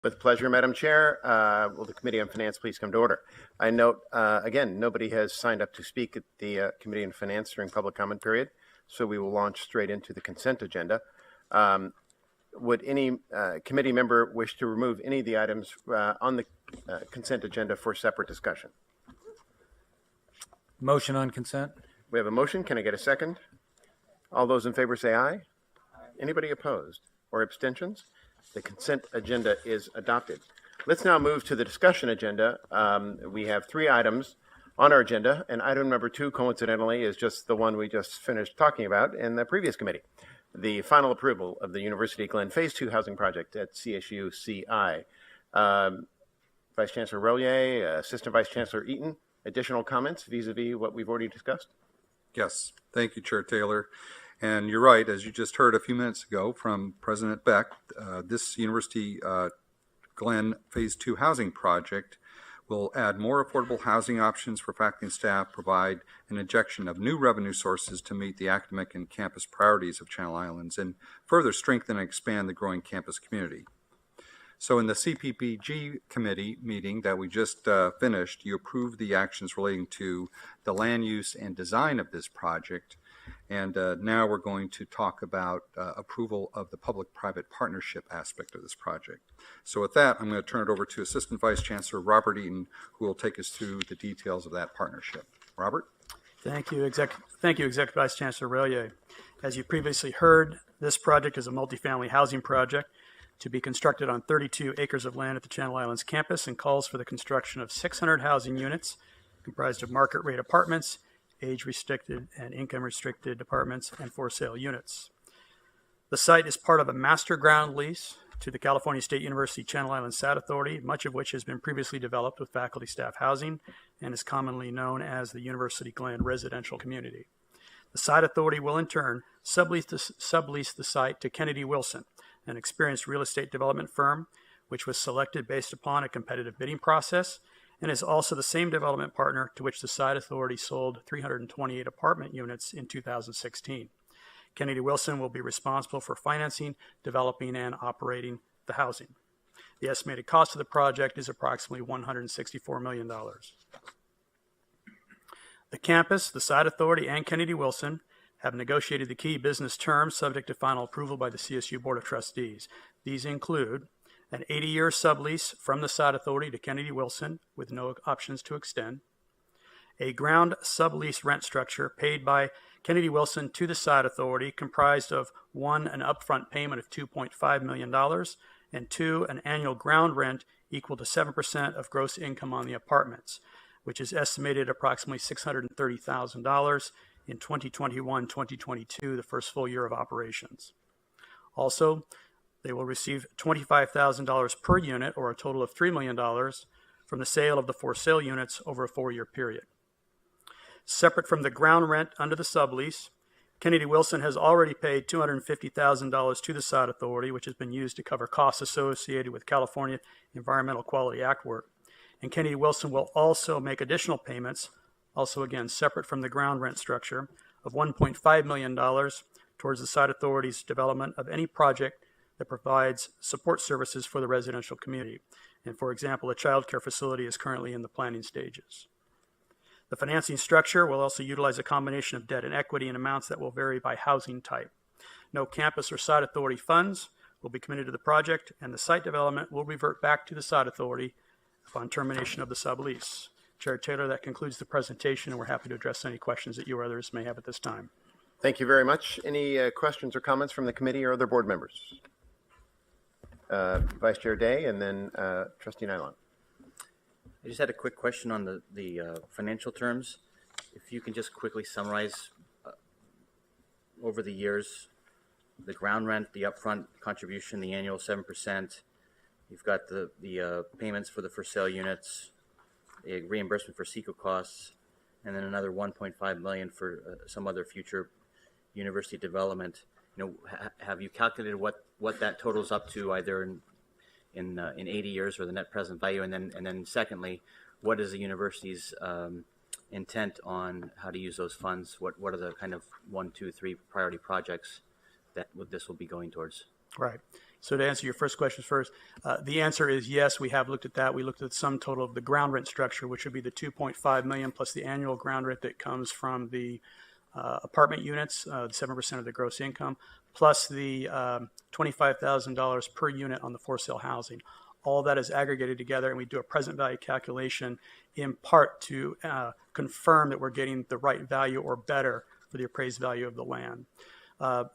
With pleasure, Madam Chair. Will the Committee on Finance please come to order? I note, again, nobody has signed up to speak at the Committee on Finance during public comment period, so we will launch straight into the consent agenda. Would any committee member wish to remove any of the items on the consent agenda for separate discussion? Motion on consent. We have a motion. Can I get a second? All those in favor say aye. Anybody opposed or abstentions? The consent agenda is adopted. Let's now move to the discussion agenda. We have 3 items on our agenda, and item number 2, coincidentally, is just the one we just finished talking about in the previous committee. The final approval of the University of Glen Phase 2 housing project at CSU CI. Vice Chancellor Rollier, Assistant Vice Chancellor Eaton, additional comments vis-a-vis what we've already discussed? Yes, thank you, Chair Taylor. And you're right, as you just heard a few minutes ago from President Beck, this University Glen Phase 2 housing project will add more affordable housing options for faculty and staff, provide an injection of new revenue sources to meet the academic and campus priorities of Channel Islands, and further strengthen and expand the growing campus community. So in the CPPG committee meeting that we just finished, you approved the actions relating to the land use and design of this project. And now we're going to talk about approval of the public-private partnership aspect of this project. So with that, I'm going to turn it over to Assistant Vice Chancellor Robert Eaton, who will take us through the details of that partnership. Robert? Thank you, Executive Vice Chancellor Rollier. As you previously heard, this project is a multifamily housing project to be constructed on 32 acres of land at the Channel Islands campus and calls for the construction of 600 housing units comprised of market rate apartments, age-restricted and income-restricted apartments, and for-sale units. The site is part of a master ground lease to the California State University Channel Islands SAD Authority, much of which has been previously developed with faculty staff housing and is commonly known as the University Glen Residential Community. The SAD Authority will in turn sublease the site to Kennedy Wilson, an experienced real estate development firm, which was selected based upon a competitive bidding process, and is also the same development partner to which the SAD Authority sold 328 apartment units in 2016. Kennedy Wilson will be responsible for financing, developing, and operating the housing. The estimated cost of the project is approximately $164 million. The campus, the SAD Authority, and Kennedy Wilson have negotiated the key business terms subject to final approval by the CSU Board of Trustees. These include an 80-year sublease from the SAD Authority to Kennedy Wilson with no options to extend, a ground sublease rent structure paid by Kennedy Wilson to the SAD Authority comprised of 1, an upfront payment of $2.5 million, and 2, an annual ground rent equal to 7% of gross income on the apartments, which is estimated approximately $630,000 in 2021-2022, the first full year of operations. Also, they will receive $25,000 per unit, or a total of $3 million, from the sale of the for-sale units over a 4-year period. Separate from the ground rent under the sublease, Kennedy Wilson has already paid $250,000 to the SAD Authority, which has been used to cover costs associated with California Environmental Quality Act work. And Kennedy Wilson will also make additional payments, also again separate from the ground rent structure, of $1.5 million towards the SAD Authority's development of any project that provides support services for the residential community. And for example, a child care facility is currently in the planning stages. The financing structure will also utilize a combination of debt and equity in amounts that will vary by housing type. No campus or SAD Authority funds will be committed to the project, and the site development will revert back to the SAD Authority upon termination of the sublease. Chair Taylor, that concludes the presentation, and we're happy to address any questions that you or others may have at this time. Thank you very much. Any questions or comments from the committee or other board members? Vice Chair Day, and then Trustee Nylon. I just had a quick question on the financial terms. If you can just quickly summarize over the years, the ground rent, the upfront contribution, the annual 7%, you've got the payments for the for sale units, a reimbursement for CEQA costs, and then another $1.5 million for some other future university development. You know, have you calculated what that totals up to, either in 80 years or the net present value, and then secondly, what is the university's intent on how to use those funds? What are the kind of 1, 2, 3 priority projects that this will be going towards? Right. So to answer your first question first, the answer is yes, we have looked at that. We looked at the sum total of the ground rent structure, which would be the 2.5 million plus the annual ground rent that comes from the apartment units, 7% of the gross income, plus the $25,000 per unit on the for sale housing. All that is aggregated together, and we do a present value calculation in part to confirm that we're getting the right value or better for the appraised value of the land.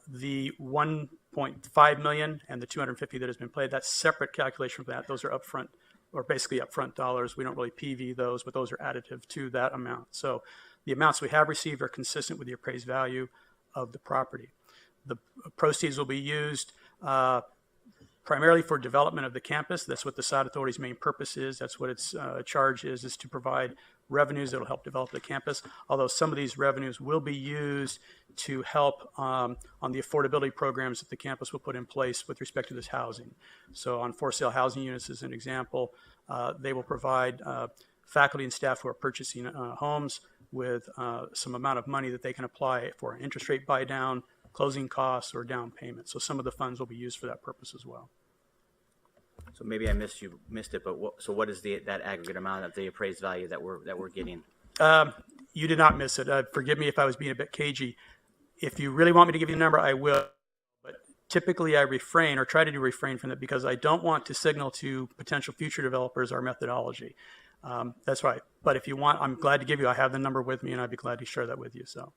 The 1.5 million and the 250 that has been paid, that's separate calculation from that. Those are upfront, or basically upfront dollars. We don't really PV those, but those are additive to that amount. So the amounts we have received are consistent with the appraised value of the property. The proceeds will be used primarily for development of the campus. That's what the site authority's main purpose is. That's what its charge is to provide revenues that will help develop the campus. Although some of these revenues will be used to help on the affordability programs that the campus will put in place with respect to this housing. So on for sale housing units, as an example, they will provide faculty and staff who are purchasing homes with some amount of money that they can apply for an interest rate buy down, closing costs, or down payment. So some of the funds will be used for that purpose as well. So maybe I missed it, but what is that aggregate amount of the appraised value that we're getting? You did not miss it. Forgive me if I was being a bit cagey. If you really want me to give you a number, I will. But typically I refrain or try to refrain from that because I don't want to signal to potential future developers our methodology. That's right. But if you want, I'm glad to give you, I have the number with me and I'd be glad to share that with you. So.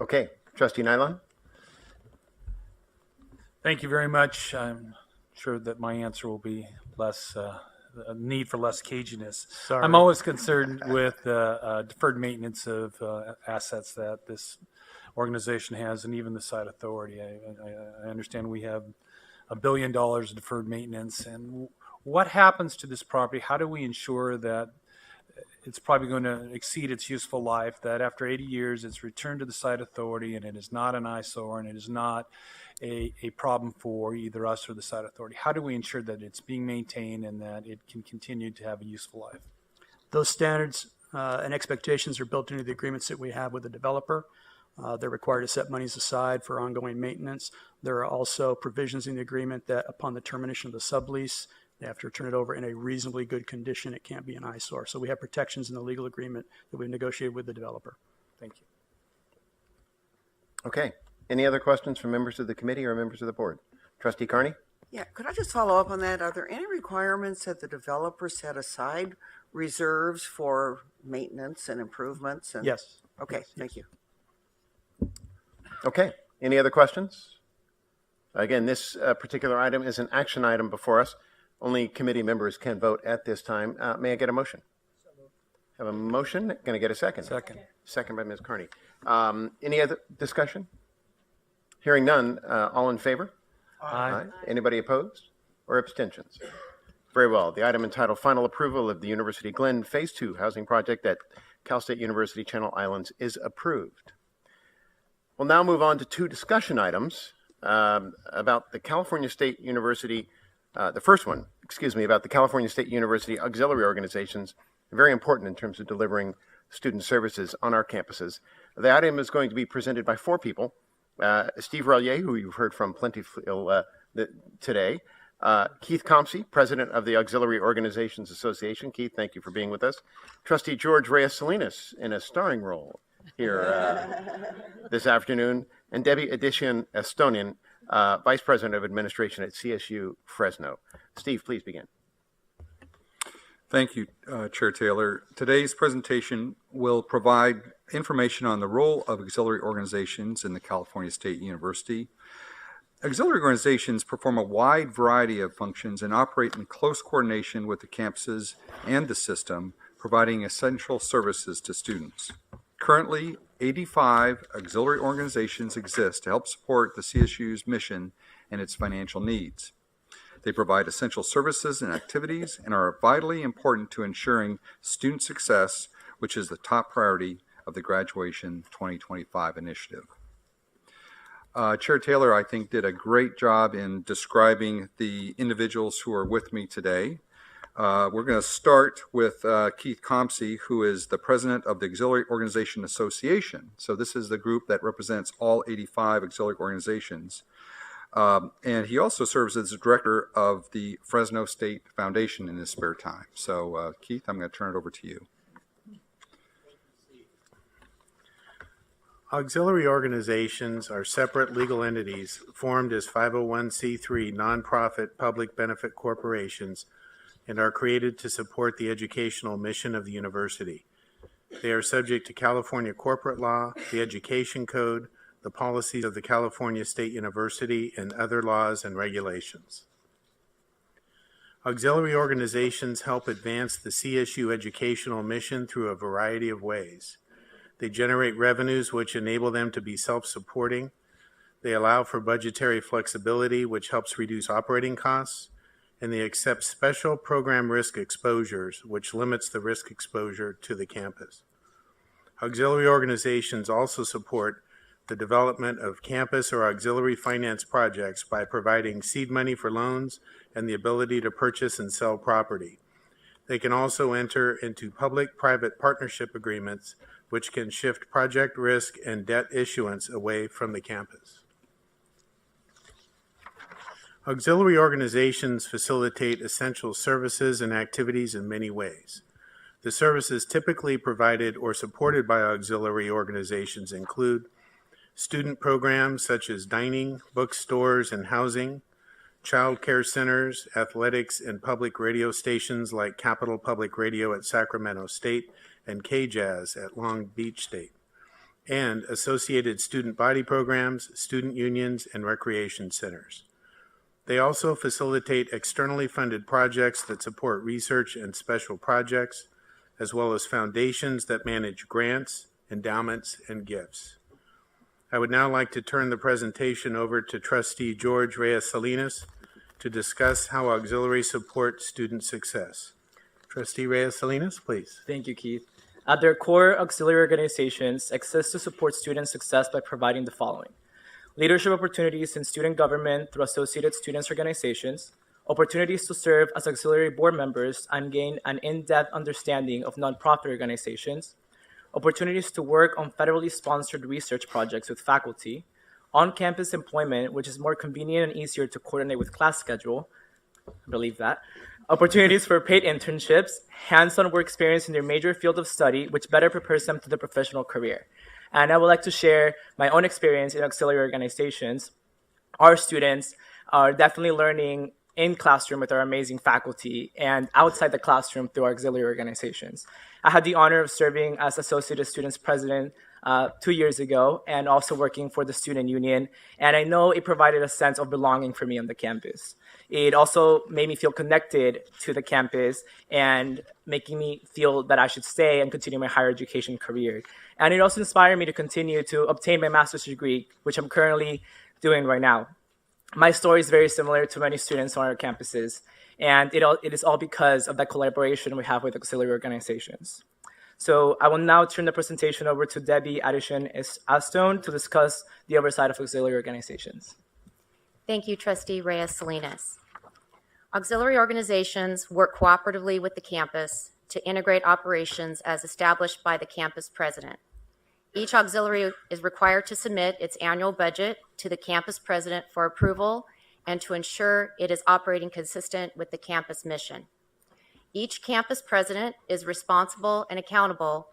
Okay, Trustee Nylon? Thank you very much. I'm sure that my answer will be less, a need for less caginess. Sorry. I'm always concerned with deferred maintenance of assets that this organization has, and even the site authority. I understand we have $1 billion of deferred maintenance. And what happens to this property? How do we ensure that it's probably going to exceed its useful life, that after 80 years it's returned to the site authority and it is not an eyesore and it is not a problem for either us or the site authority? How do we ensure that it's being maintained and that it can continue to have a useful life? Those standards and expectations are built into the agreements that we have with the developer. They're required to set monies aside for ongoing maintenance. There are also provisions in the agreement that upon the termination of the sublease, they have to return it over in a reasonably good condition. It can't be an eyesore. So we have protections in the legal agreement that we've negotiated with the developer. Thank you. Okay. Any other questions from members of the committee or members of the board? Trustee Carney? Yeah, could I just follow up on that? Are there any requirements that the developer set aside reserves for maintenance and improvements? And, Yes. Okay, Yes. thank you. Okay. Any other questions? Again, this particular item is an action item before us. Only committee members can vote at this time. May I get a motion? Have a motion? Going to get a second? Second. Second by Ms. Carney. Any other discussion? Hearing none, all in favor? Aye. Anybody opposed or abstentions? Very well. The item entitled Final Approval of the University Glen Phase 2 Housing Project at Cal State University Channel Islands is approved. We'll now move on to two discussion items about the California State University. The first one, about the California State University auxiliary organizations, very important in terms of delivering student services on our campuses. The item is going to be presented by four people. Steve Rallier, who you've heard from plentiful today. Keith Compsey, President of the Auxiliary Organizations Association. Keith, thank you for being with us. Trustee George Reyes Salinas in a starring role here this afternoon. And Debbie Adician Estonian, Vice President of Administration at CSU Fresno. Steve, please begin. Thank you, Chair Taylor. Today's presentation will provide information on the role of auxiliary organizations in the California State University. Auxiliary organizations perform a wide variety of functions and operate in close coordination with the campuses and the system, providing essential services to students. Currently, 85 auxiliary organizations exist to help support the CSU's mission and its financial needs. They provide essential services and activities and are vitally important to ensuring student success, which is the top priority of the Graduation 2025 initiative. Chair Taylor, I think, did a great job in describing the individuals who are with me today. We're going to start with Keith Compsey, who is the president of the Auxiliary Organization Association. So this is the group that represents all 85 auxiliary organizations. And he also serves as the director of the Fresno State Foundation in his spare time. So Keith, I'm going to turn it over to you. Auxiliary organizations are separate legal entities formed as 501c3 nonprofit public benefit corporations and are created to support the educational mission of the university. They are subject to California corporate law, the education code, the policies of the California State University, and other laws and regulations. Auxiliary organizations help advance the CSU educational mission through a variety of ways. They generate revenues which enable them to be self-supporting. They allow for budgetary flexibility, which helps reduce operating costs. And they accept special program risk exposures, which limits the risk exposure to the campus. Auxiliary organizations also support the development of campus or auxiliary finance projects by providing seed money for loans and the ability to purchase and sell property. They can also enter into public-private partnership agreements, which can shift project risk and debt issuance away from the campus. Auxiliary organizations facilitate essential services and activities in many ways. The services typically provided or supported by auxiliary organizations include student programs such as dining, bookstores, and housing, child care centers, athletics, and public radio stations like Capital Public Radio at Sacramento State and KJAZ at Long Beach State, and associated student body programs, student unions, and recreation centers. They also facilitate externally funded projects that support research and special projects, as well as foundations that manage grants, endowments, and gifts. I would now like to turn the presentation over to Trustee George Reyes Salinas to discuss how auxiliary support student success. Trustee Reyes Salinas, please. Thank you, Keith. At their core, auxiliary organizations exist to support student success by providing the following: leadership opportunities in student government through associated students organizations, opportunities to serve as auxiliary board members and gain an in-depth understanding of nonprofit organizations, opportunities to work on federally sponsored research projects with faculty, on-campus employment, which is more convenient and easier to coordinate with class schedule, I believe that, opportunities for paid internships, hands-on work experience in their major field of study, which better prepares them to the professional career. And I would like to share my own experience in auxiliary organizations. Our students are definitely learning in classroom with our amazing faculty and outside the classroom through our auxiliary organizations. I had the honor of serving as Associated Students President 2 years ago and also working for the student union. And I know it provided a sense of belonging for me on the campus. It also made me feel connected to the campus and making me feel that I should stay and continue my higher education career. And it also inspired me to continue to obtain my master's degree, which I'm currently doing right now. My story is very similar to many students on our campuses, and it is all because of that collaboration we have with auxiliary organizations. So I will now turn the presentation over to Debbie Addison-Astone to discuss the oversight of auxiliary organizations. Thank you, Trustee Reyes Salinas. Auxiliary organizations work cooperatively with the campus to integrate operations as established by the campus president. Each auxiliary is required to submit its annual budget to the campus president for approval and to ensure it is operating consistent with the campus mission. Each campus president is responsible and accountable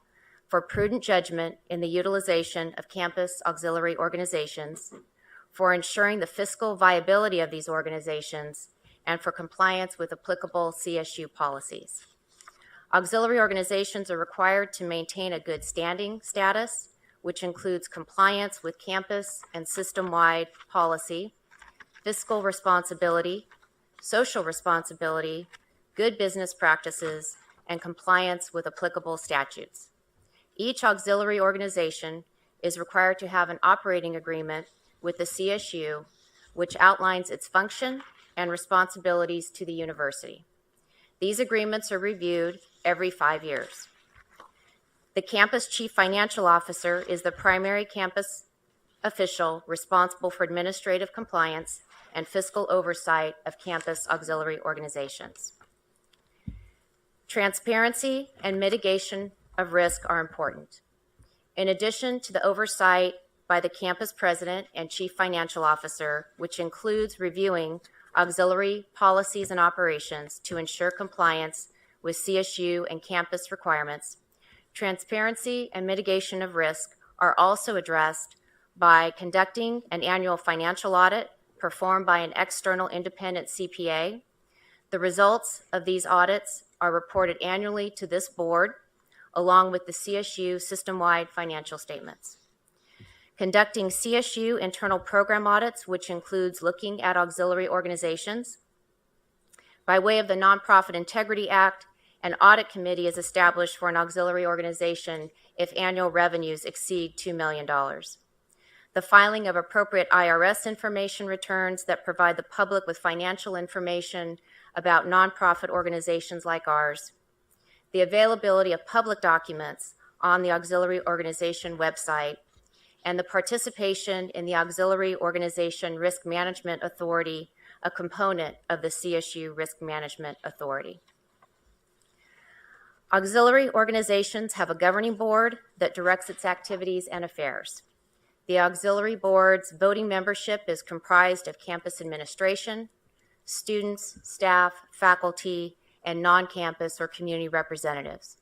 for prudent judgment in the utilization of campus auxiliary organizations, for ensuring the fiscal viability of these organizations, and for compliance with applicable CSU policies. Auxiliary organizations are required to maintain a good standing status, which includes compliance with campus and system-wide policy, fiscal responsibility, social responsibility, good business practices, and compliance with applicable statutes. Each auxiliary organization is required to have an operating agreement with the CSU, which outlines its function and responsibilities to the university. These agreements are reviewed every 5 years. The campus chief financial officer is the primary campus official responsible for administrative compliance and fiscal oversight of campus auxiliary organizations. Transparency and mitigation of risk are important. In addition to the oversight by the campus president and chief financial officer, which includes reviewing auxiliary policies and operations to ensure compliance with CSU and campus requirements, transparency and mitigation of risk are also addressed by conducting an annual financial audit performed by an external independent CPA. The results of these audits are reported annually to this board, along with the CSU system-wide financial statements. Conducting CSU internal program audits, which includes looking at auxiliary organizations. By way of the Nonprofit Integrity Act, an audit committee is established for an auxiliary organization if annual revenues exceed $2 million. The filing of appropriate IRS information returns that provide the public with financial information about nonprofit organizations like ours. The availability of public documents on the auxiliary organization website, and the participation in the Auxiliary Organization Risk Management Authority, a component of the CSU Risk Management Authority. Auxiliary organizations have a governing board that directs its activities and affairs. The auxiliary board's voting membership is comprised of campus administration, students, staff, faculty, and non-campus or community representatives.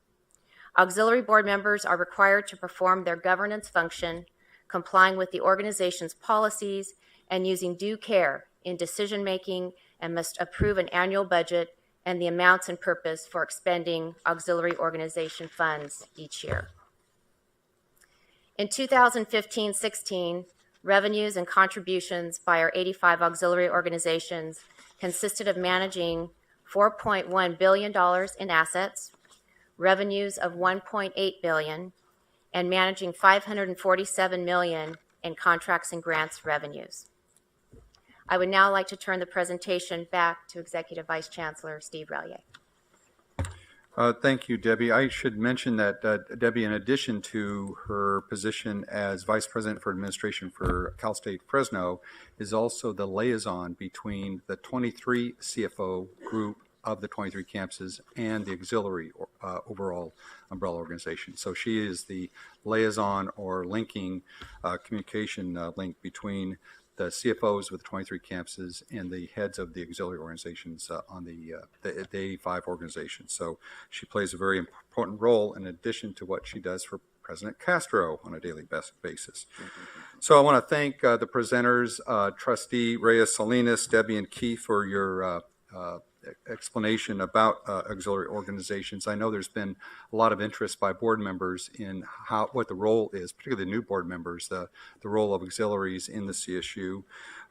Auxiliary board members are required to perform their governance function, complying with the organization's policies and using due care in decision-making, and must approve an annual budget and the amounts and purpose for expending auxiliary organization funds each year. In 2015-16, revenues and contributions by our 85 auxiliary organizations consisted of managing $4.1 billion in assets, revenues of $1.8 billion, and managing $547 million in contracts and grants revenues. I would now like to turn the presentation back to Executive Vice Chancellor Steve Rallier. Thank you, Debbie. I should mention that Debbie, in addition to her position as Vice President for Administration for Cal State Fresno, is also the liaison between the 23 CFO group of the 23 campuses and the auxiliary overall umbrella organization. So she is the liaison or linking communication link between the CFOs with the 23 campuses and the heads of the auxiliary organizations on the 85 organizations. So she plays a very important role in addition to what she does for President Castro on a daily basis. So I want to thank the presenters, Trustee Reyes Salinas, Debbie, and Keith for your explanation about auxiliary organizations. I know there's been a lot of interest by board members in what the role is, particularly the new board members, the role of auxiliaries in the CSU.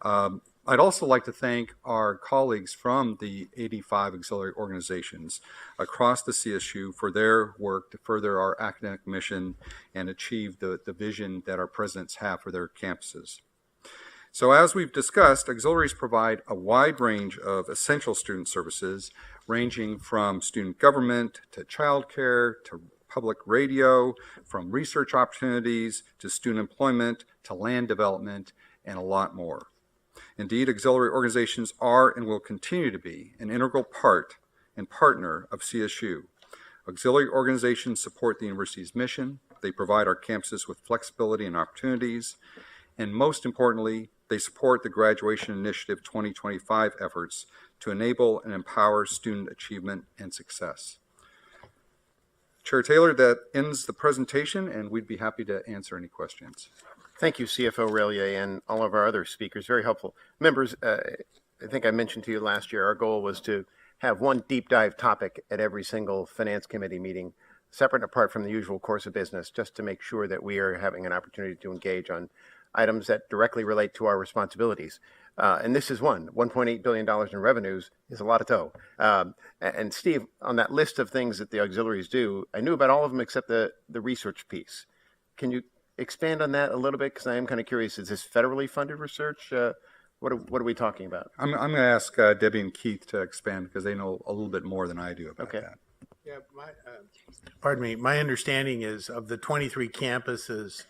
I'd also like to thank our colleagues from the 85 auxiliary organizations across the CSU for their work to further our academic mission and achieve the vision that our presidents have for their campuses. So as we've discussed, auxiliaries provide a wide range of essential student services, ranging from student government to childcare to public radio, from research opportunities to student employment to land development, and a lot more. Indeed, auxiliary organizations are and will continue to be an integral part and partner of CSU. Auxiliary organizations support the university's mission. They provide our campuses with flexibility and opportunities. And most importantly, they support the Graduation Initiative 2025 efforts to enable and empower student achievement and success. Chair Taylor, that ends the presentation, and we'd be happy to answer any questions. Thank you, CFO Rallier, and all of our other speakers. Very helpful. Members, I think I mentioned to you last year, our goal was to have one deep dive topic at every single Finance Committee meeting, separate and apart from the usual course of business, just to make sure that we are having an opportunity to engage on items that directly relate to our responsibilities. And this is one. $1.8 billion in revenues is a lot of dough. And Steve, on that list of things that the auxiliaries do, I knew about all of them except the research piece. Can you expand on that a little bit? Because I am kind of curious. Is this federally funded research? What are we talking about? I'm going to ask Debbie and Keith to expand because they know a little bit more than I do about that. Yeah, pardon me. My understanding is of the 23 campuses,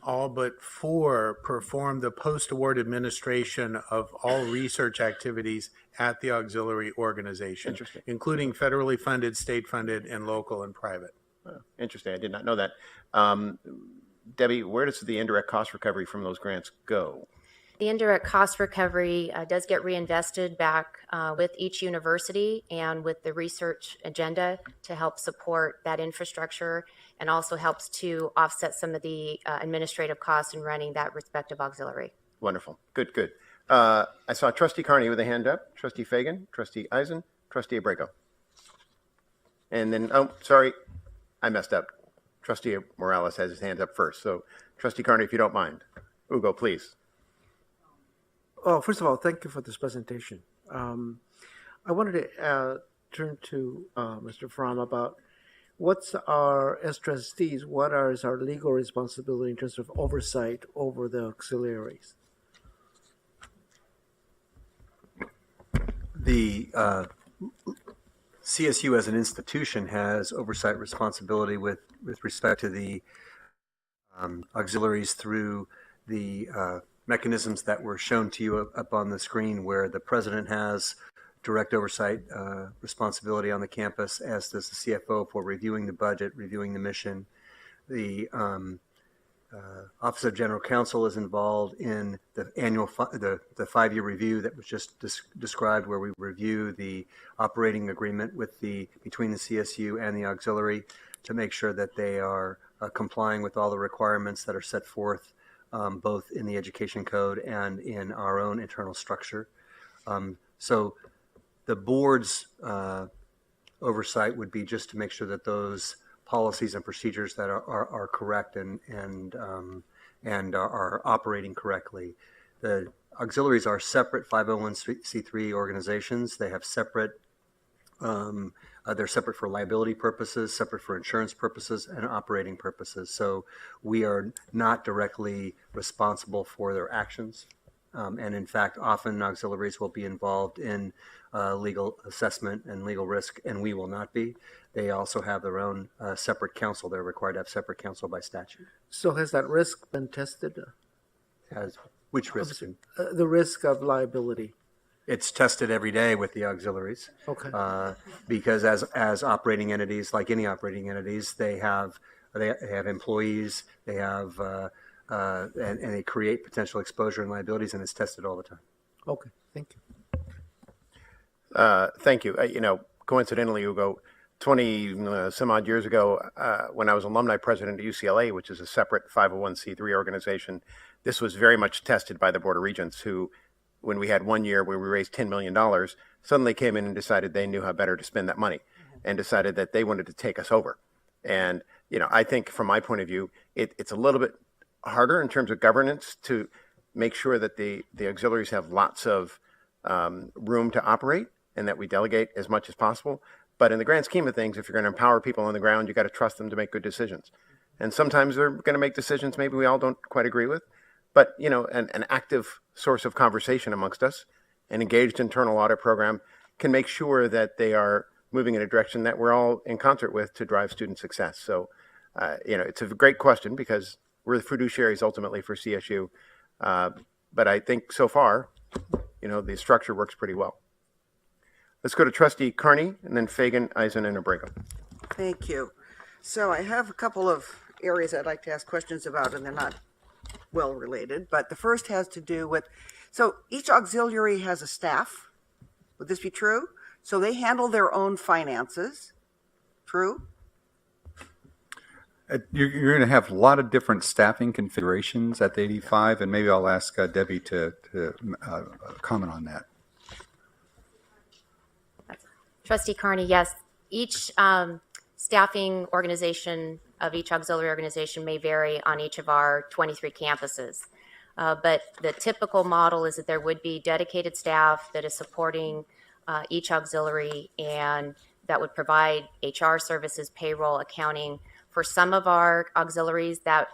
all but 4 perform the post-award administration of all research activities at the auxiliary organization, Interesting. including federally funded, state-funded, and local and private. Oh, interesting. I did not know that. Debbie, where does the indirect cost recovery from those grants go? The indirect cost recovery does get reinvested back with each university and with the research agenda to help support that infrastructure, and also helps to offset some of the administrative costs in running that respective auxiliary. Wonderful. Good, good. I saw Trustee Carney with a hand up, Trustee Fagan, Trustee Eisen, Trustee Abrego. And then, oh, sorry, I messed up. Trustee Morales has his hand up first. So Trustee Carney, if you don't mind. Ugo, please. Oh, first of all, thank you for this presentation. I wanted to turn to Mr. Fromm about what's our, as trustees, what is our legal responsibility in terms of oversight over the auxiliaries? The CSU as an institution has oversight responsibility with respect to the auxiliaries through the mechanisms that were shown to you up on the screen, where the president has direct oversight responsibility on the campus, as does the CFO for reviewing the budget, reviewing the mission. The Office of General Counsel is involved in the annual the 5-year review that was just described, where we review the operating agreement with between the CSU and the auxiliary to make sure that they are complying with all the requirements that are set forth both in the education code and in our own internal structure. So the board's oversight would be just to make sure that those policies and procedures that are correct and are operating correctly. The auxiliaries are separate 501c3 organizations. They have separate, they're separate for liability purposes, separate for insurance purposes, and operating purposes. So we are not directly responsible for their actions. And in fact, often auxiliaries will be involved in legal assessment and legal risk, and we will not be. They also have their own separate counsel. They're required to have separate counsel by statute. So has that risk been tested? As which risk? The risk of liability. It's tested every day with the auxiliaries. Okay. Because as operating entities, like any operating entities, they have employees, they have and they create potential exposure and liabilities, and it's tested all the time. Okay, thank you. Thank you. Coincidentally, Ugo, 20 some odd years ago, when I was alumni president at UCLA, which is a separate 501c3 organization, this was very much tested by the Board of Regents, who, when we had 1 year where we raised $10 million, suddenly came in and decided they knew how better to spend that money and decided that they wanted to take us over. And, I think from my point of view, it's a little bit harder in terms of governance to make sure that the auxiliaries have lots of room to operate and that we delegate as much as possible. But in the grand scheme of things, if you're going to empower people on the ground, you got to trust them to make good decisions. And sometimes they're going to make decisions maybe we all don't quite agree with. But, an active source of conversation amongst us, an engaged internal audit program can make sure that they are moving in a direction that we're all in concert with to drive student success. So, it's a great question because we're the fiduciaries ultimately for CSU. But I think so far, the structure works pretty well. Let's go to Trustee Carney and then Fagan, Eisen, and Abrego. Thank you. So I have a couple of areas I'd like to ask questions about, and they're not well related, but the first has to do with, so each auxiliary has a staff. Would this be true? So they handle their own finances. True? You're going to have a lot of different staffing configurations at the 85, and maybe I'll ask Debbie to comment on that. Trustee Carney, yes. Each staffing organization of each auxiliary organization may vary on each of our 23 campuses. But the typical model is that there would be dedicated staff that is supporting each auxiliary, and that would provide HR services, payroll, accounting. For some of our auxiliaries, that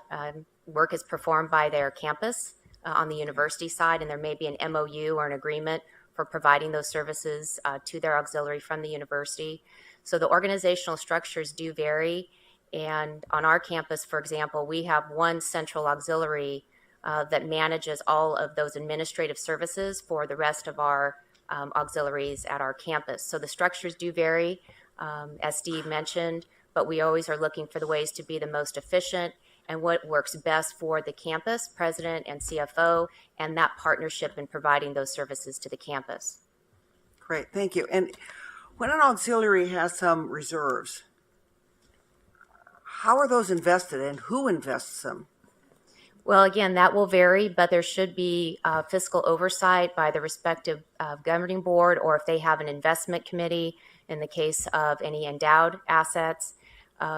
work is performed by their campus on the university side, and there may be an MOU or an agreement for providing those services to their auxiliary from the university. So the organizational structures do vary, And on our campus, for example, we have one central auxiliary that manages all of those administrative services for the rest of our auxiliaries at our campus. So the structures do vary, as Steve mentioned, but we always are looking for the ways to be the most efficient and what works best for the campus, president and CFO, and that partnership in providing those services to the campus. Great, thank you. And when an auxiliary has some reserves, how are those invested and who invests them? Well, again, that will vary, but there should be fiscal oversight by the respective governing board, or if they have an investment committee in the case of any endowed assets.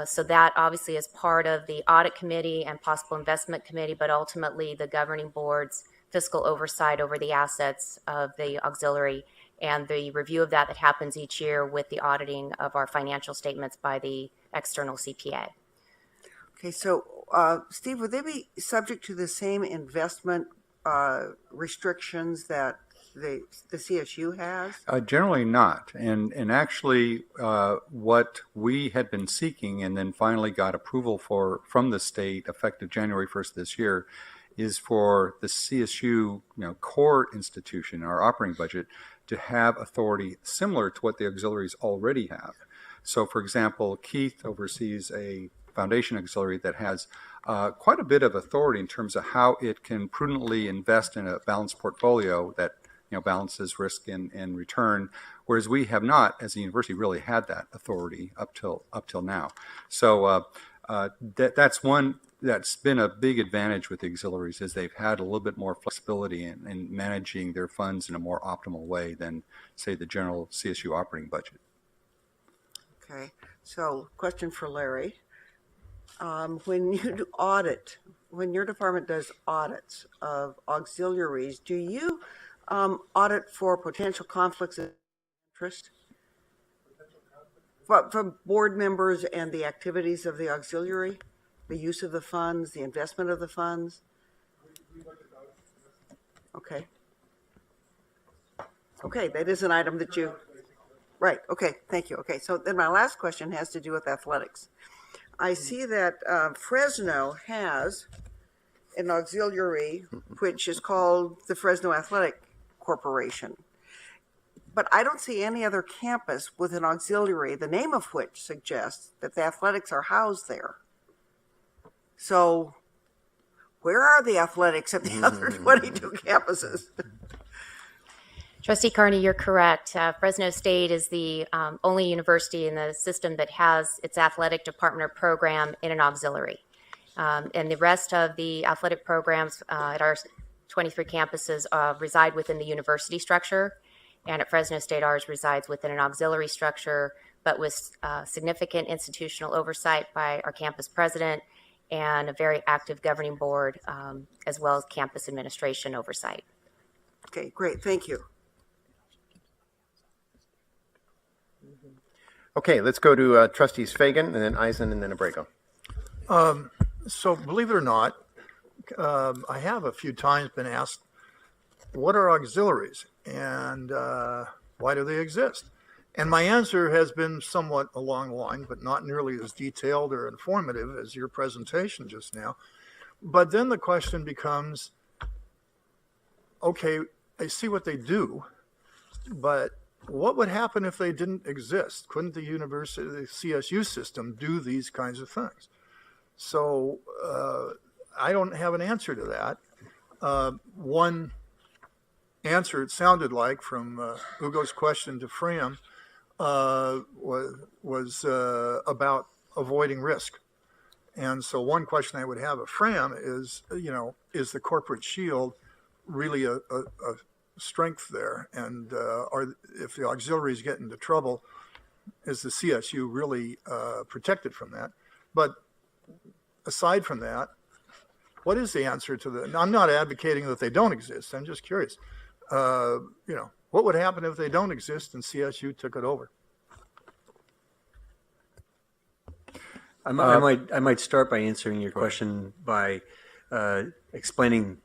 So that obviously is part of the audit committee and possible investment committee, but ultimately the governing board's fiscal oversight over the assets of the auxiliary and the review of that happens each year with the auditing of our financial statements by the external CPA. Okay, so Steve, would they be subject to the same investment restrictions that the CSU has? Generally not. And actually, what we had been seeking and then finally got approval for from the state effective January 1st this year is for the CSU core institution, our operating budget, to have authority similar to what the auxiliaries already have. So, for example, Keith oversees a foundation auxiliary that has quite a bit of authority in terms of how it can prudently invest in a balanced portfolio that balances risk and return, whereas we have not, as a university, really had that authority up till now. So that's one that's been a big advantage with the auxiliaries, is they've had a little bit more flexibility in managing their funds in a more optimal way than, say, the general CSU operating budget. Okay, so question for Larry. When you do audit, when your department does audits of auxiliaries, do you audit for potential conflicts of interest from board members and the activities of the auxiliary, the use of the funds, the investment of the funds? Okay. Okay, that is an item that you, right, okay, thank you. Okay, so then my last question has to do with athletics. I see that Fresno has an auxiliary which is called the Fresno Athletic Corporation. But I don't see any other campus with an auxiliary, the name of which suggests that the athletics are housed there. So where are the athletics at the other 22 campuses? Trustee Carney, you're correct. Fresno State is the only university in the system that has its athletic department or program in an auxiliary. And the rest of the athletic programs at our 23 campuses reside within the university structure. And at Fresno State, ours resides within an auxiliary structure, but with significant institutional oversight by our campus president and a very active governing board, as well as campus administration oversight. Okay, great, thank you. Okay, let's go to trustees Fagan and then Eisen and then Abrego. So believe it or not, I have a few times been asked, what are auxiliaries and why do they exist? And my answer has been somewhat along the line, but not nearly as detailed or informative as your presentation just now. But then the question becomes, okay, I see what they do, but what would happen if they didn't exist? Couldn't the university, the CSU system, do these kinds of things? So I don't have an answer to that. One answer, it sounded like, from Ugo's question to Fram, was about avoiding risk. And so one question I would have of Fram is, is the corporate shield really a strength there? And if the auxiliaries get into trouble, is the CSU really protected from that? But aside from that, what is the answer to the, I'm not advocating that they don't exist. I'm just curious, what would happen if they don't exist and CSU took it over? I might start by answering your question by explaining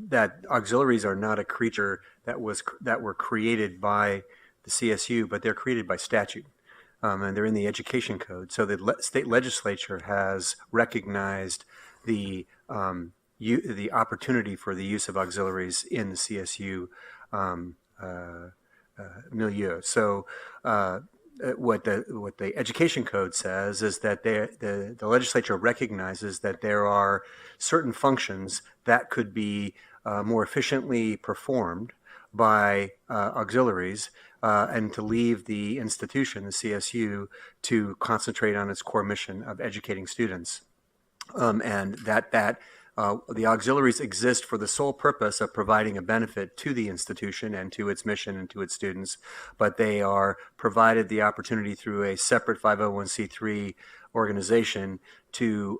that auxiliaries are not a creature that were created by the CSU, but they're created by statute. and they're in the education code. So the state legislature has recognized the the opportunity for the use of auxiliaries in the CSU milieu. So what the education code says is that the legislature recognizes that there are certain functions that could be more efficiently performed by auxiliaries, and to leave the institution, the CSU, to concentrate on its core mission of educating students. And the auxiliaries exist for the sole purpose of providing a benefit to the institution and to its mission and to its students, but they are provided the opportunity through a separate 501c3 organization to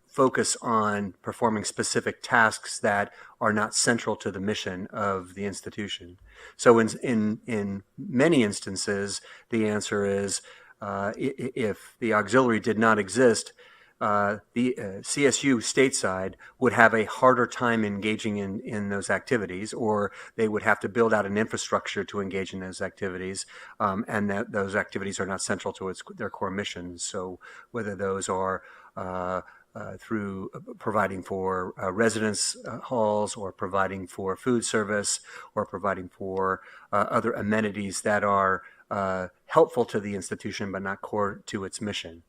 focus on performing specific tasks that are not central to the mission of the institution. So in many instances, the answer is if the auxiliary did not exist, the CSU stateside would have a harder time engaging in those activities, or they would have to build out an infrastructure to engage in those activities, and that those activities are not central to their core missions. So whether those are through providing for residence halls, or providing for food service, or providing for other amenities that are helpful to the institution but not core to its mission.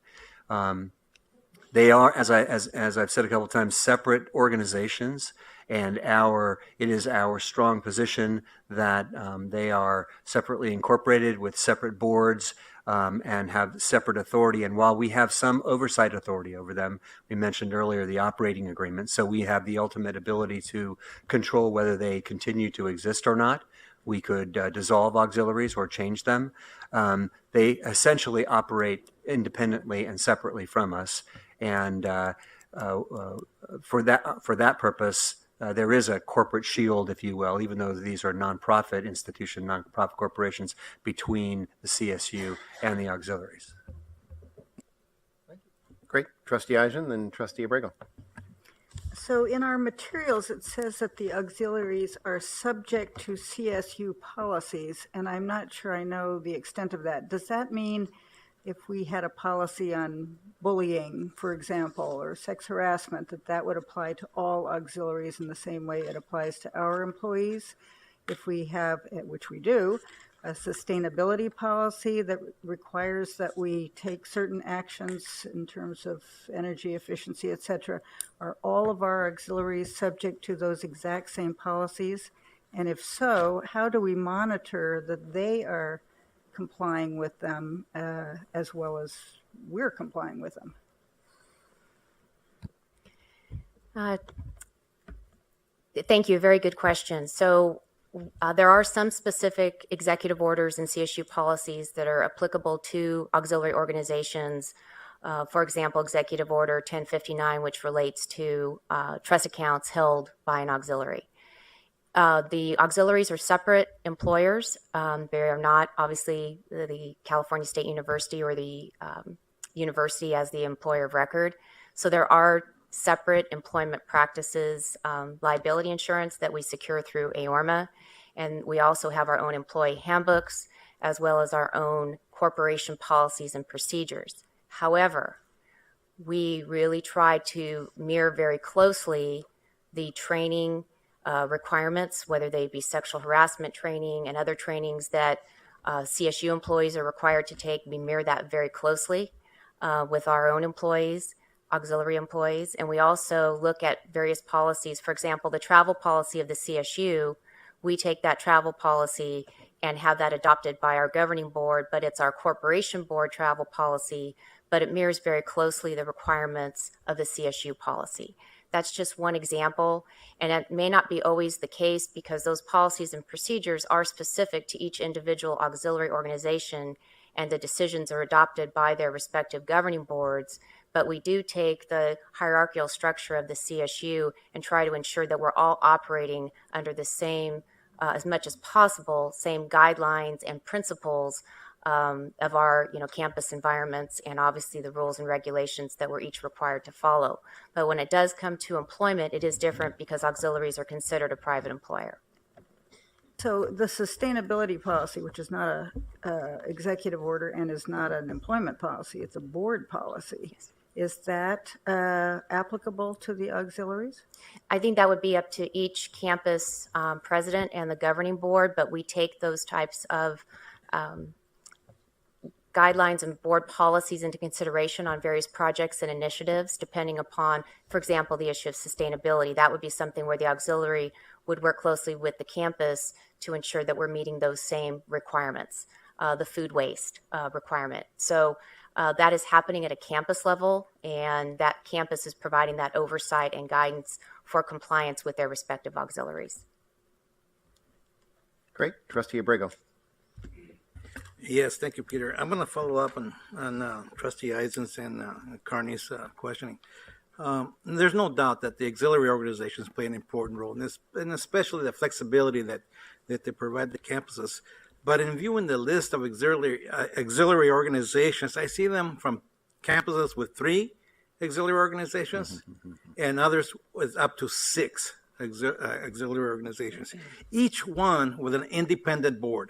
They are, as I've said a couple of times, separate organizations, and it is our strong position that they are separately incorporated with separate boards and have separate authority. And while we have some oversight authority over them, we mentioned earlier the operating agreement, so we have the ultimate ability to control whether they continue to exist or not. We could dissolve auxiliaries or change them. They essentially operate independently and separately from us. And for that purpose, there is a corporate shield, if you will, even though these are nonprofit institutions, nonprofit corporations, between the CSU and the auxiliaries. Great. Trustee Eisen, then Trustee Abrego. So in our materials, it says that the auxiliaries are subject to CSU policies, and I'm not sure I know the extent of that. Does that mean if we had a policy on bullying, for example, or sex harassment, that would apply to all auxiliaries in the same way it applies to our employees? If we have, which we do, a sustainability policy that requires that we take certain actions in terms of energy efficiency, et cetera, are all of our auxiliaries subject to those exact same policies? And if so, how do we monitor that they are complying with them as well as we're complying with them? Thank you. Very good question. So there are some specific executive orders and CSU policies that are applicable to auxiliary organizations. For example, Executive Order 1059, which relates to trust accounts held by an auxiliary. The auxiliaries are separate employers. They are not obviously the California State University or the university as the employer of record. So there are separate employment practices, liability insurance that we secure through AORMA. And we also have our own employee handbooks as well as our own corporation policies and procedures. However, we really try to mirror very closely the training requirements, whether they be sexual harassment training and other trainings that CSU employees are required to take. We mirror that very closely with our own employees, auxiliary employees. And we also look at various policies. For example, the travel policy of the CSU, we take that travel policy and have that adopted by our governing board, but it's our corporation board travel policy, but it mirrors very closely the requirements of the CSU policy. That's just one example, and it may not be always the case because those policies and procedures are specific to each individual auxiliary organization, and the decisions are adopted by their respective governing boards. But we do take the hierarchical structure of the CSU and try to ensure that we're all operating under the same, as much as possible, same guidelines and principles of our campus environments, and obviously the rules and regulations that we're each required to follow. But when it does come to employment, it is different because auxiliaries are considered a private employer. So the sustainability policy, which is not a executive order and is not an employment policy, it's a board policy. Is that applicable to the auxiliaries? I think that would be up to each campus president and the governing board, but we take those types of guidelines and board policies into consideration on various projects and initiatives, depending upon, for example, the issue of sustainability. That would be something where the auxiliary would work closely with the campus to ensure that we're meeting those same requirements, the food waste requirement. So that is happening at a campus level, and that campus is providing that oversight and guidance for compliance with their respective auxiliaries. Great. Trustee Abrego. Yes, thank you, Peter. I'm going to follow up on Trustee Eisen's and Carney's questioning. There's no doubt that the auxiliary organizations play an important role in this, and especially the flexibility that they provide the campuses. But in viewing the list of auxiliary organizations, I see them from campuses with 3 auxiliary organizations and others with up to 6 auxiliary organizations, each one with an independent board.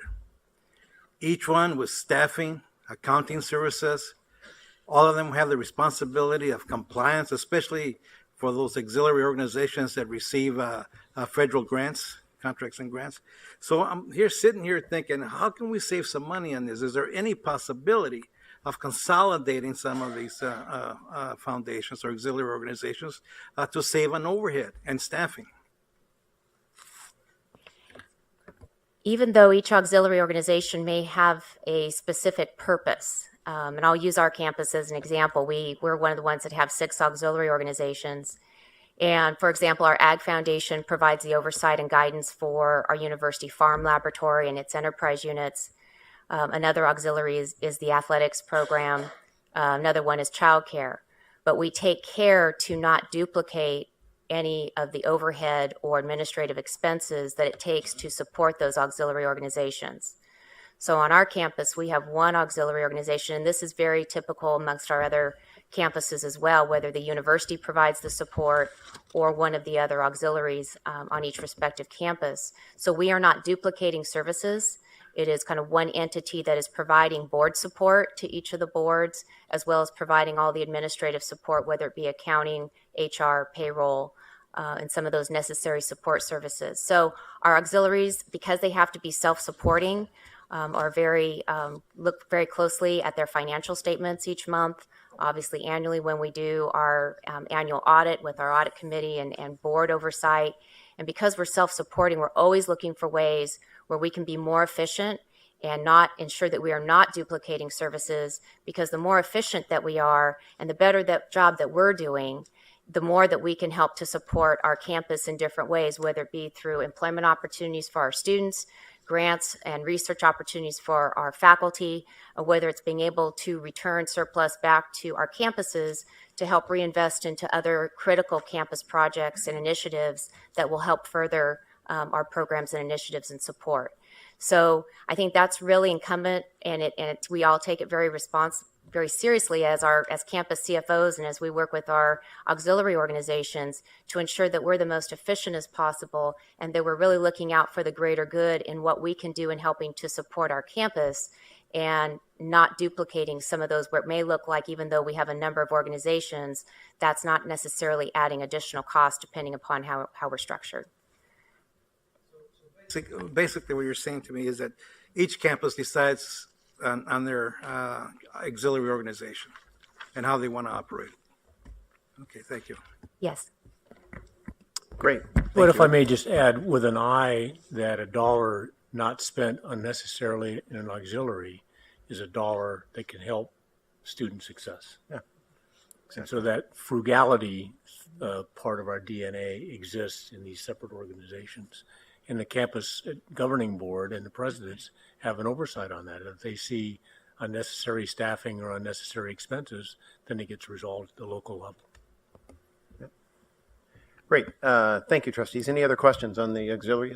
Each one with staffing, accounting services. All of them have the responsibility of compliance, especially for those auxiliary organizations that receive federal grants, contracts and grants. So I'm sitting here thinking, how can we save some money on this? Is there any possibility of consolidating some of these foundations or auxiliary organizations to save on overhead and staffing? Even though each auxiliary organization may have a specific purpose, and I'll use our campus as an example. We're one of the ones that have 6 auxiliary organizations. And for example, our Ag Foundation provides the oversight and guidance for our university farm laboratory and its enterprise units. Another auxiliary is the athletics program. Another one is childcare. But we take care to not duplicate any of the overhead or administrative expenses that it takes to support those auxiliary organizations. So on our campus, we have 1 auxiliary organization, and this is very typical amongst our other campuses as well, whether the university provides the support or one of the other auxiliaries on each respective campus. So we are not duplicating services. It is kind of one entity that is providing board support to each of the boards, as well as providing all the administrative support, whether it be accounting, HR, payroll, and some of those necessary support services. So our auxiliaries, because they have to be self-supporting, are look very closely at their financial statements each month. Obviously, annually when we do our annual audit with our audit committee and board oversight. And because we're self-supporting, we're always looking for ways where we can be more efficient and not ensure that we are not duplicating services, because the more efficient that we are and the better that job that we're doing, the more that we can help to support our campus in different ways, whether it be through employment opportunities for our students, grants and research opportunities for our faculty, or whether it's being able to return surplus back to our campuses to help reinvest into other critical campus projects and initiatives that will help further our programs and initiatives and support. So I think that's really incumbent, and we all take it very seriously as campus CFOs and as we work with our auxiliary organizations to ensure that we're the most efficient as possible and that we're really looking out for the greater good in what we can do in helping to support our campus and not duplicating some of those where it may look like, even though we have a number of organizations, that's not necessarily adding additional cost depending upon how we're structured. Basically, what you're saying to me is that each campus decides on their auxiliary organization and how they want to operate. Okay, thank you. Yes. Great. But if I may just add with an eye that $1 not spent unnecessarily in an auxiliary is $1 that can help student success. Yeah. And so that frugality part of our DNA exists in these separate organizations. And the campus governing board and the presidents have an oversight on that. If they see unnecessary staffing or unnecessary expenses, then it gets resolved at the local level. Great. Thank you, trustees. Any other questions on the auxiliary?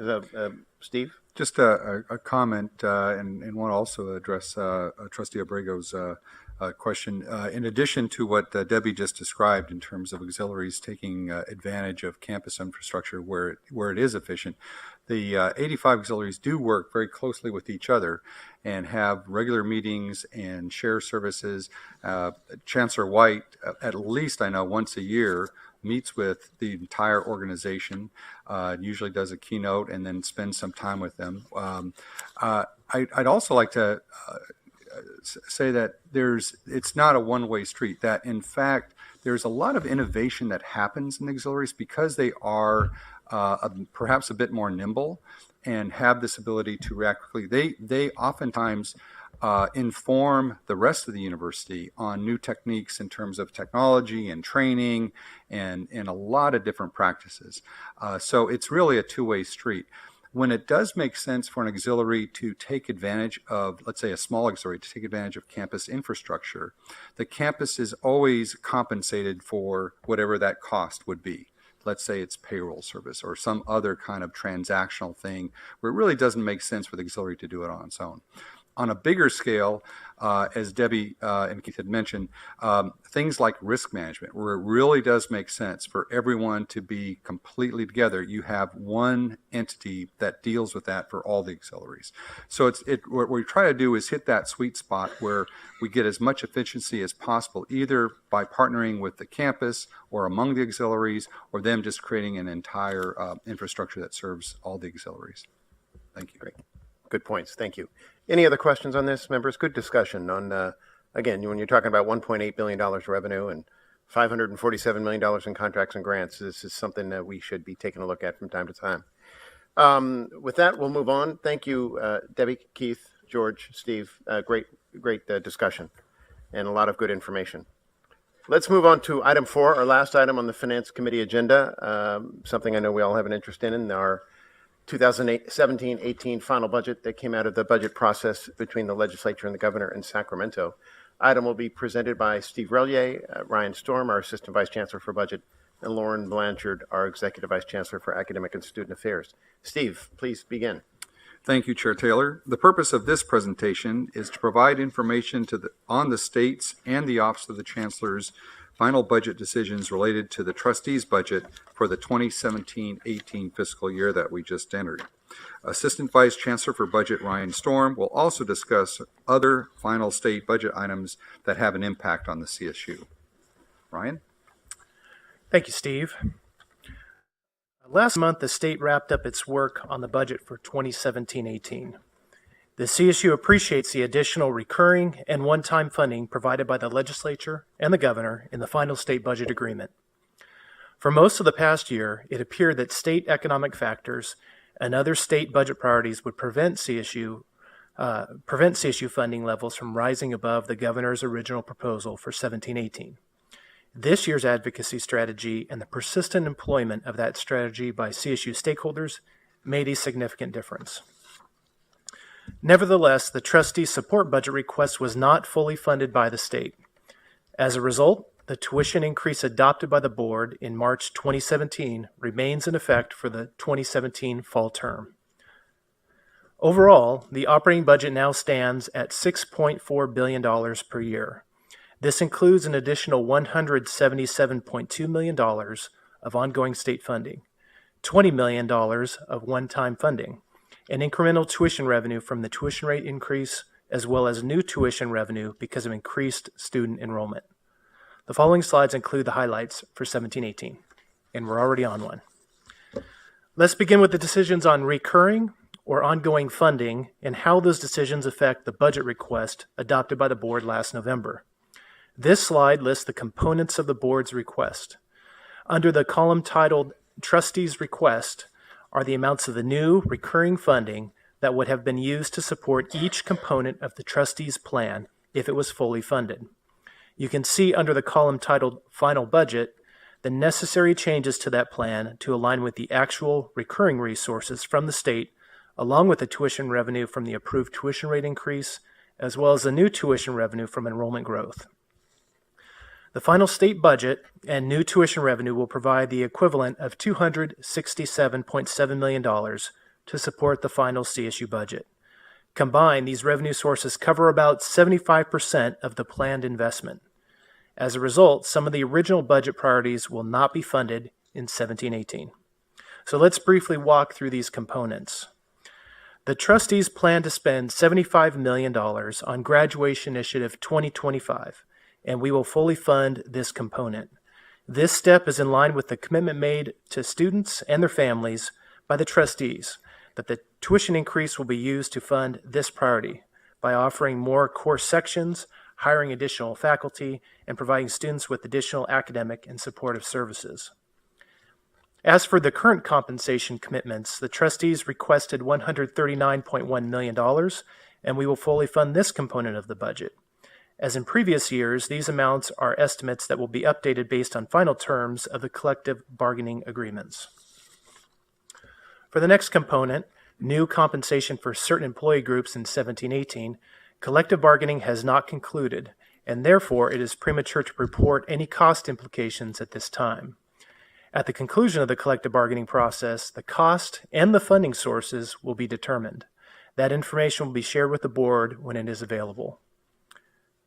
Steve? Just a comment and want to also address Trustee Abrego's question. In addition to what Debbie just described in terms of auxiliaries taking advantage of campus infrastructure where it is efficient, The 85 auxiliaries do work very closely with each other and have regular meetings and share services. Chancellor White, at least I know once a year, meets with the entire organization, usually does a keynote and then spends some time with them. I'd also like to say that it's not a one-way street, that in fact there's a lot of innovation that happens in auxiliaries because they are perhaps a bit more nimble and have this ability to react quickly. They oftentimes inform the rest of the university on new techniques in terms of technology and training and a lot of different practices. So it's really a two-way street. When it does make sense for an auxiliary to take advantage of, let's say a small auxiliary, to take advantage of campus infrastructure, the campus is always compensated for whatever that cost would be. Let's say it's payroll service or some other kind of transactional thing where it really doesn't make sense for the auxiliary to do it on its own. On a bigger scale, as Debbie and Keith had mentioned, things like risk management, where it really does make sense for everyone to be completely together. You have one entity that deals with that for all the auxiliaries. So what we try to do is hit that sweet spot where we get as much efficiency as possible, either by partnering with the campus or among the auxiliaries, or them just creating an entire infrastructure that serves all the auxiliaries. Thank you. Great. Good points. Thank you. Any other questions on this, members? Good discussion on, again, when you're talking about $1.8 billion revenue and $547 million in contracts and grants, this is something that we should be taking a look at from time to time. With that, we'll move on. Thank you, Debbie, Keith, George, Steve. Great discussion and a lot of good information. Let's move on to item 4, our last item on the Finance Committee agenda, something I know we all have an interest in our 2017-18 final budget that came out of the budget process between the legislature and the governor in Sacramento. Item will be presented by Steve Relier, Ryan Storm, our Assistant Vice Chancellor for Budget, and Lauren Blanchard, our Executive Vice Chancellor for Academic and Student Affairs. Steve, please begin. Thank you, Chair Taylor. The purpose of this presentation is to provide information on the state's and the Office of the Chancellor's final budget decisions related to the trustees' budget for the 2017-18 fiscal year that we just entered. Assistant Vice Chancellor for Budget Ryan Storm will also discuss other final state budget items that have an impact on the CSU. Ryan? Thank you, Steve. Last month, the state wrapped up its work on the budget for 2017-18. The CSU appreciates the additional recurring and one-time funding provided by the legislature and the governor in the final state budget agreement. For most of the past year, it appeared that state economic factors and other state budget priorities would prevent CSU funding levels from rising above the governor's original proposal for 17-18. This year's advocacy strategy and the persistent employment of that strategy by CSU stakeholders made a significant difference. Nevertheless, the trustees' support budget request was not fully funded by the state. As a result, the tuition increase adopted by the board in March 2017 remains in effect for the 2017 fall term. Overall, the operating budget now stands at $6.4 billion per year. This includes an additional $177.2 million of ongoing state funding, $20 million of one-time funding, and incremental tuition revenue from the tuition rate increase, as well as new tuition revenue because of increased student enrollment. The following slides include the highlights for 17-18, and we're already on one. Let's begin with the decisions on recurring or ongoing funding and how those decisions affect the budget request adopted by the board last November. This slide lists the components of the board's request. Under the column titled Trustees' Request, are the amounts of the new recurring funding that would have been used to support each component of the trustees' plan if it was fully funded. You can see under the column titled Final Budget the necessary changes to that plan to align with the actual recurring resources from the state, along with the tuition revenue from the approved tuition rate increase, as well as the new tuition revenue from enrollment growth. The final state budget and new tuition revenue will provide the equivalent of $267.7 million to support the final CSU budget. Combined, these revenue sources cover about 75% of the planned investment. As a result, some of the original budget priorities will not be funded in 17-18. So let's briefly walk through these components. The trustees plan to spend $75 million on Graduation Initiative 2025, and we will fully fund this component. This step is in line with the commitment made to students and their families by the trustees that the tuition increase will be used to fund this priority by offering more course sections, hiring additional faculty, and providing students with additional academic and supportive services. As for the current compensation commitments, the trustees requested $139.1 million, and we will fully fund this component of the budget. As in previous years, these amounts are estimates that will be updated based on final terms of the collective bargaining agreements. For the next component, new compensation for certain employee groups in 17-18, collective bargaining has not concluded, and therefore it is premature to report any cost implications at this time. At the conclusion of the collective bargaining process, the cost and the funding sources will be determined. That information will be shared with the board when it is available.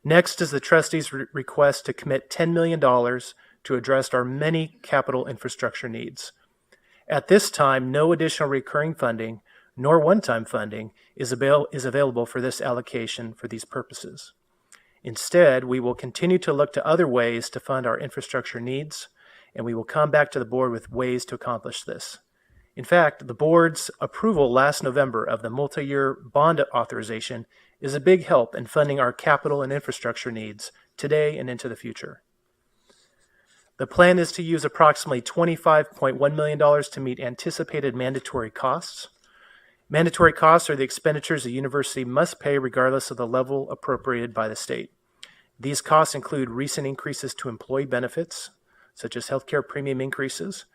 Next is the trustees' request to commit $10 million to address our many capital infrastructure needs. At this time, no additional recurring funding nor one-time funding is available for this allocation for these purposes. Instead, we will continue to look to other ways to fund our infrastructure needs, and we will come back to the board with ways to accomplish this. In fact, the board's approval last November of the multi-year bond authorization is a big help in funding our capital and infrastructure needs today and into the future. The plan is to use approximately $25.1 million to meet anticipated mandatory costs. Mandatory costs are the expenditures a university must pay regardless of the level appropriated by the state. These costs include recent increases to employee benefits, such as healthcare premium increases,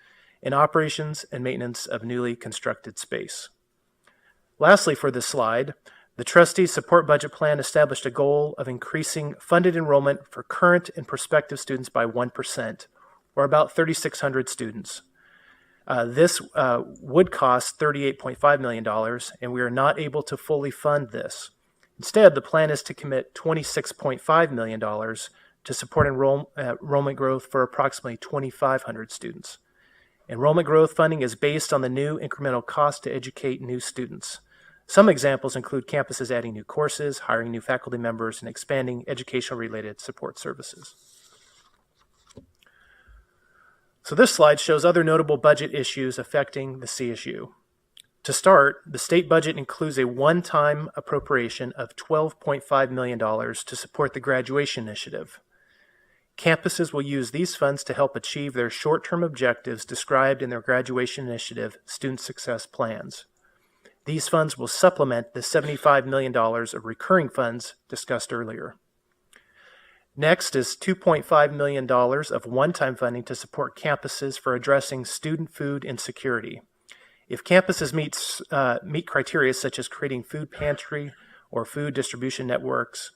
and operations and maintenance of newly constructed space. Lastly, for this slide, the trustees' support budget plan established a goal of increasing funded enrollment for current and prospective students by 1%, or about 3,600 students. This would cost $38.5 million, and we are not able to fully fund this. Instead, the plan is to commit $26.5 million to support enrollment growth for approximately 2,500 students. Enrollment growth funding is based on the new incremental cost to educate new students. Some examples include campuses adding new courses, hiring new faculty members, and expanding educational-related support services. So this slide shows other notable budget issues affecting the CSU. To start, the state budget includes a one-time appropriation of $12.5 million to support the graduation initiative. Campuses will use these funds to help achieve their short-term objectives described in their graduation initiative student success plans. These funds will supplement the $75 million of recurring funds discussed earlier. Next is $2.5 million of one-time funding to support campuses for addressing student food insecurity. If campuses meet criteria such as creating food pantry or food distribution networks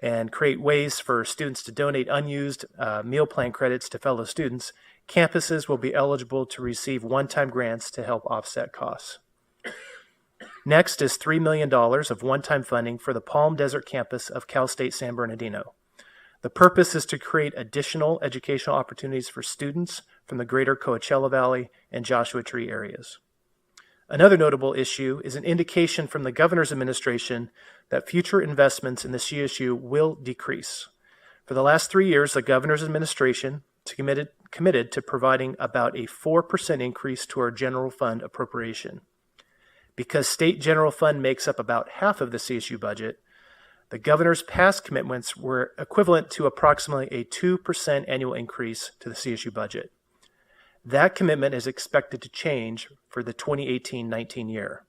and create ways for students to donate unused meal plan credits to fellow students, campuses will be eligible to receive one-time grants to help offset costs. Next is $3 million of one-time funding for the Palm Desert campus of Cal State San Bernardino. The purpose is to create additional educational opportunities for students from the greater Coachella Valley and Joshua Tree areas. Another notable issue is an indication from the governor's administration that future investments in the CSU will decrease. For the last 3 years, the governor's administration committed to providing about a 4% increase to our general fund appropriation. Because state general fund makes up about half of the CSU budget, the governor's past commitments were equivalent to approximately a 2% annual increase to the CSU budget. That commitment is expected to change for the 2018-19 year.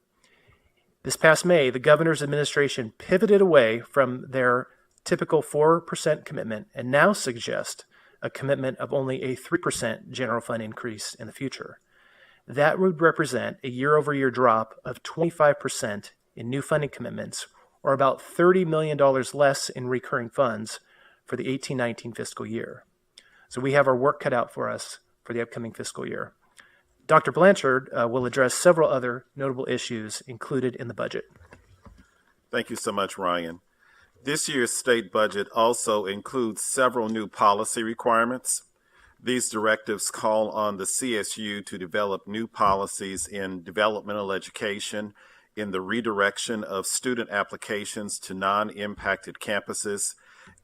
This past May, the governor's administration pivoted away from their typical 4% commitment and now suggests a commitment of only a 3% general fund increase in the future. That would represent a year-over-year drop of 25% in new funding commitments, or about $30 million less in recurring funds for the 18-19 fiscal year. So we have our work cut out for us for the upcoming fiscal year. Dr. Blanchard will address several other notable issues included in the budget. Thank you so much, Ryan. This year's state budget also includes several new policy requirements. These directives call on the CSU to develop new policies in developmental education, in the redirection of student applications to non-impacted campuses,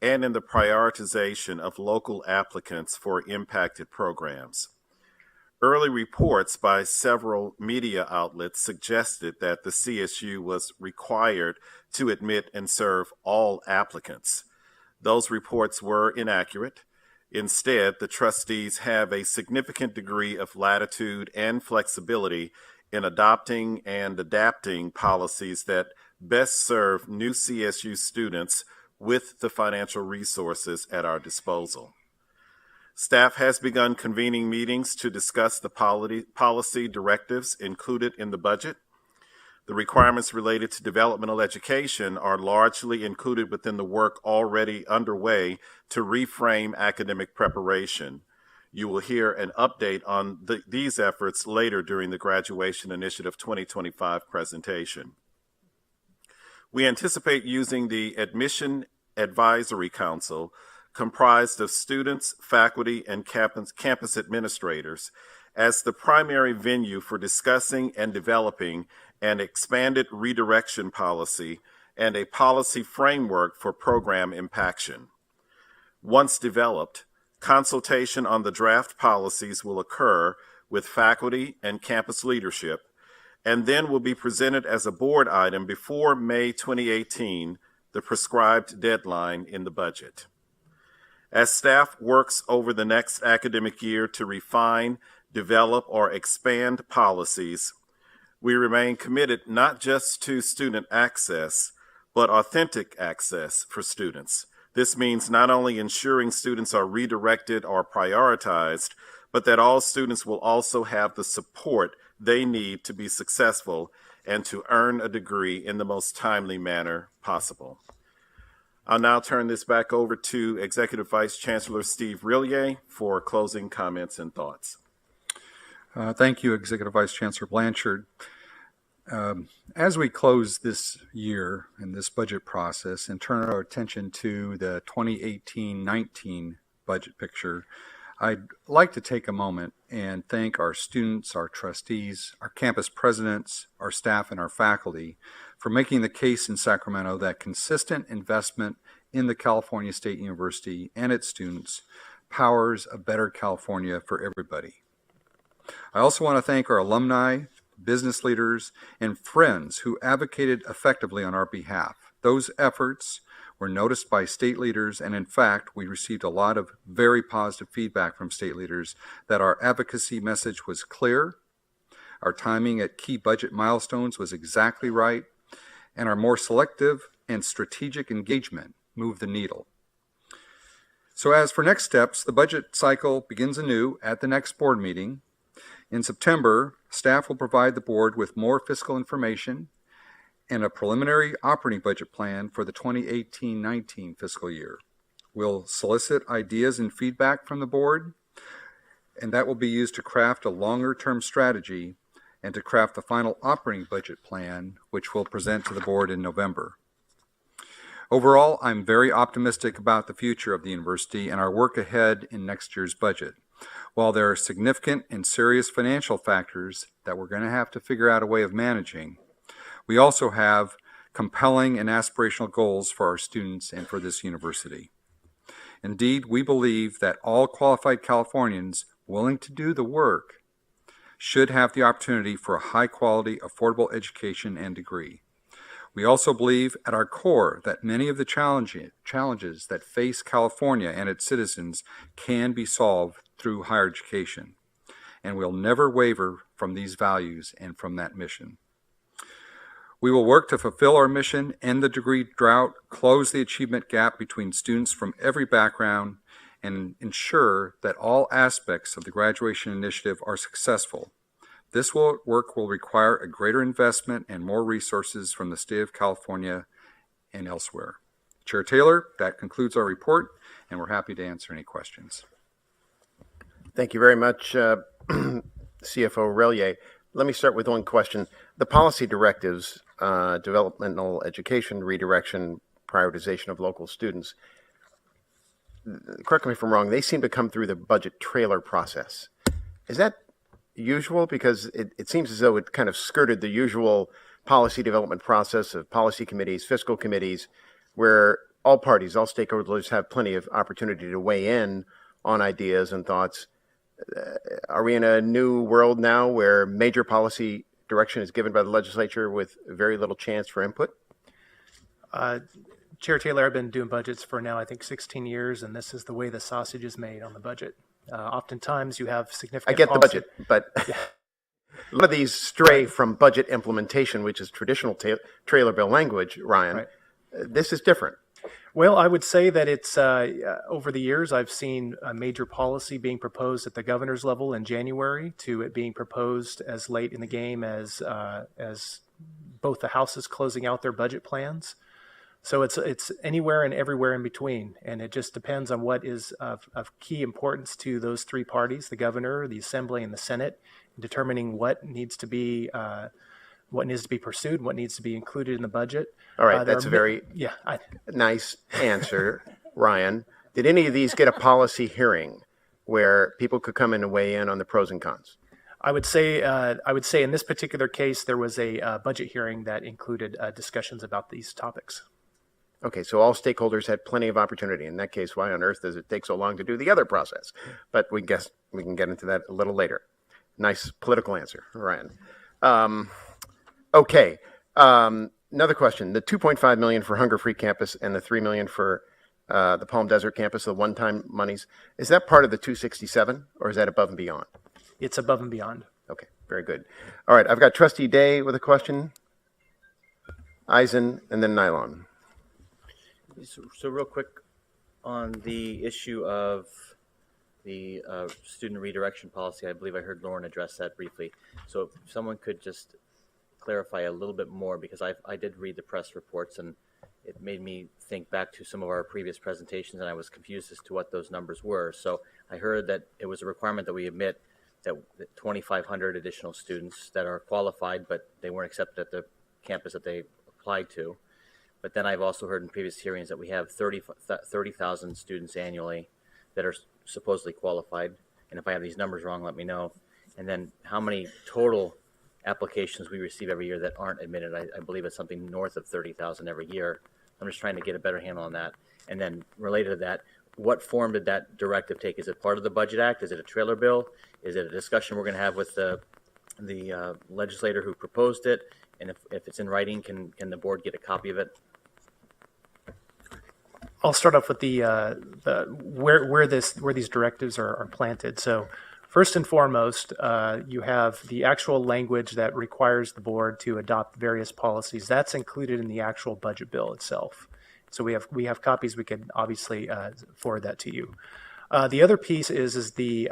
and in the prioritization of local applicants for impacted programs. Early reports by several media outlets suggested that the CSU was required to admit and serve all applicants. Those reports were inaccurate. Instead, the trustees have a significant degree of latitude and flexibility in adopting and adapting policies that best serve new CSU students with the financial resources at our disposal. Staff has begun convening meetings to discuss the policy directives included in the budget. The requirements related to developmental education are largely included within the work already underway to reframe academic preparation. You will hear an update on these efforts later during the Graduation Initiative 2025 presentation. We anticipate using the Admission Advisory Council, comprised of students, faculty, and campus administrators, as the primary venue for discussing and developing an expanded redirection policy and a policy framework for program impaction. Once developed, consultation on the draft policies will occur with faculty and campus leadership, and then will be presented as a board item before May 2018, the prescribed deadline in the budget. As staff works over the next academic year to refine, develop, or expand policies, we remain committed not just to student access, but authentic access for students. This means not only ensuring students are redirected or prioritized, but that all students will also have the support they need to be successful and to earn a degree in the most timely manner possible. I'll now turn this back over to Executive Vice Chancellor Steve Rillier for closing comments and thoughts. Thank you, Executive Vice Chancellor Blanchard. As we close this year and this budget process and turn our attention to the 2018-19 budget picture, I'd like to take a moment and thank our students, our trustees, our campus presidents, our staff, and our faculty for making the case in Sacramento that consistent investment in the California State University and its students powers a better California for everybody. I also want to thank our alumni, business leaders, and friends who advocated effectively on our behalf. Those efforts were noticed by state leaders, and in fact, we received a lot of very positive feedback from state leaders that our advocacy message was clear, our timing at key budget milestones was exactly right, and our more selective and strategic engagement moved the needle. So as for next steps, the budget cycle begins anew at the next board meeting. In September, staff will provide the board with more fiscal information and a preliminary operating budget plan for the 2018-19 fiscal year. We'll solicit ideas and feedback from the board, and that will be used to craft a longer-term strategy and to craft the final operating budget plan, which we'll present to the board in November. Overall, I'm very optimistic about the future of the university and our work ahead in next year's budget. While there are significant and serious financial factors that we're going to have to figure out a way of managing, we also have compelling and aspirational goals for our students and for this university. Indeed, we believe that all qualified Californians willing to do the work should have the opportunity for a high-quality, affordable education and degree. We also believe at our core that many of the challenges that face California and its citizens can be solved through higher education, and we'll never waver from these values and from that mission. We will work to fulfill our mission, end the degree drought, close the achievement gap between students from every background, and ensure that all aspects of the graduation initiative are successful. This work will require a greater investment and more resources from the state of California and elsewhere. Chair Taylor, that concludes our report, and we're happy to answer any questions. Thank you very much, CFO Rillier. Let me start with one question. The policy directives, developmental education, redirection, prioritization of local students, correct me if I'm wrong, they seem to come through the budget trailer process. Is that usual? Because it seems as though it kind of skirted the usual policy development process of policy committees, fiscal committees, where all parties, all stakeholders have plenty of opportunity to weigh in on ideas and thoughts. Are we in a new world now where major policy direction is given by the legislature with very little chance for input? Chair Taylor, I've been doing budgets for now, I think 16 years, and this is the way the sausage is made on the budget. Oftentimes you have significant I get the policy- budget, but a lot of these stray from budget implementation, which is traditional trailer bill language, Ryan. Right. This is different. Well, I would say that it's over the years, I've seen a major policy being proposed at the governor's level in January to it being proposed as late in the game as both the houses closing out their budget plans. So it's anywhere and everywhere in between, and it just depends on what is of key importance to those three parties, the governor, the assembly, and the Senate, in determining what needs to be pursued, what needs to be included in the budget. All right, that's a very nice answer, Ryan. Did any of these get a policy hearing where people could come in and weigh in on the pros and cons? I would say in this particular case, there was a budget hearing that included discussions about these topics. Okay, so all stakeholders had plenty of opportunity. In that case, why on earth does it take so long to do the other process? But we guess we can get into that a little later. Nice political answer, Ryan. Okay, another question. The $2.5 million for Hunger Free Campus and the $3 million for the Palm Desert Campus, the one-time monies, is that part of the 267 or is that above and beyond? It's above and beyond. Okay, very good. All right, I've got Trustee Day with a question, Eisen, and then Nylon. So real quick on the issue of the student redirection policy, I believe I heard Lauren address that briefly. So if someone could just clarify a little bit more, because I did read the press reports and it made me think back to some of our previous presentations and I was confused as to what those numbers were. So I heard that it was a requirement that we admit that 2,500 additional students that are qualified, but they weren't accepted at the campus that they applied to. But then I've also heard in previous hearings that we have 30,000 students annually that are supposedly qualified. And if I have these numbers wrong, let me know. And then how many total applications we receive every year that aren't admitted. I believe it's something north of 30,000 every year. I'm just trying to get a better handle on that. And then related to that, what form did that directive take? Is it part of the Budget Act? Is it a trailer bill? Is it a discussion we're going to have with the legislator who proposed it? And if it's in writing, can the board get a copy of it? I'll start off with where these directives are planted. So first and foremost, you have the actual language that requires the board to adopt various policies. That's included in the actual budget bill itself. So we have copies. We can obviously forward that to you. The other piece is the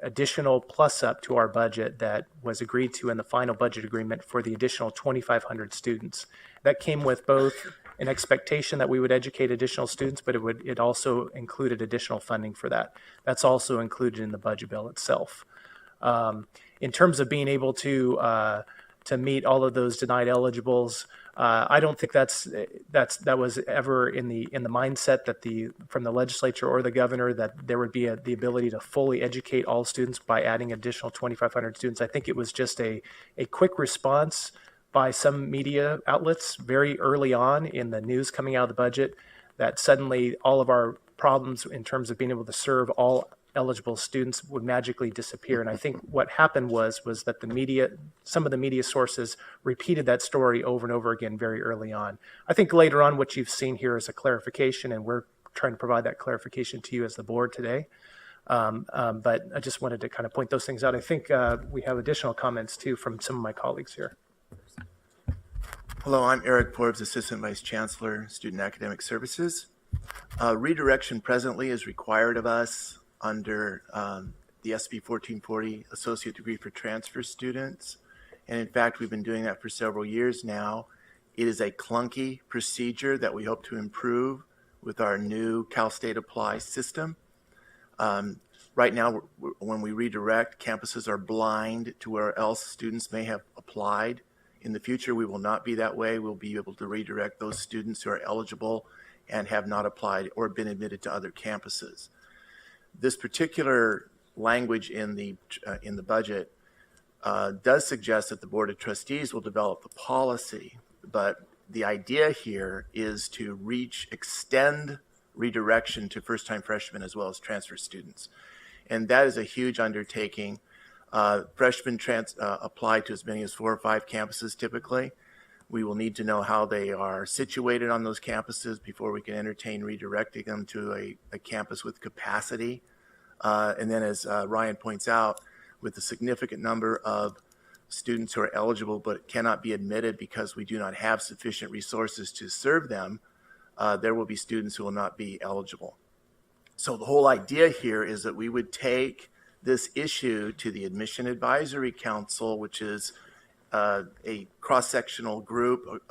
additional plus up to our budget that was agreed to in the final budget agreement for the additional 2,500 students. That came with both an expectation that we would educate additional students, but it also included additional funding for that. That's also included in the budget bill itself. In terms of being able to meet all of those denied eligibles, I don't think that was ever in the mindset that from the legislature or the governor that there would be the ability to fully educate all students by adding additional 2,500 students. I think it was just a quick response by some media outlets very early on in the news coming out of the budget that suddenly all of our problems in terms of being able to serve all eligible students would magically disappear. And I think what happened was that some of the media sources repeated that story over and over again very early on. I think later on what you've seen here is a clarification, and we're trying to provide that clarification to you as the board today. But I just wanted to kind of point those things out. I think we have additional comments too from some of my colleagues here. Hello, I'm Eric Forbes, Assistant Vice Chancellor, Student Academic Services. Redirection presently is required of us under the SB 1440 Associate Degree for Transfer students. And in fact, we've been doing that for several years now. It is a clunky procedure that we hope to improve with our new Cal State Apply system. Right now, when we redirect, campuses are blind to where else students may have applied. In the future, we will not be that way. We'll be able to redirect those students who are eligible and have not applied or been admitted to other campuses. This particular language in the budget does suggest that the Board of Trustees will develop the policy, but the idea here is to extend redirection to first-time freshmen as well as transfer students. And that is a huge undertaking. Freshmen apply to as many as 4 or 5 campuses typically. We will need to know how they are situated on those campuses before we can entertain redirecting them to a campus with capacity. And then as Ryan points out, with a significant number of students who are eligible but cannot be admitted because we do not have sufficient resources to serve them, there will be students who will not be eligible. So the whole idea here is that we would take this issue to the Admission Advisory Council, which is a cross-sectional group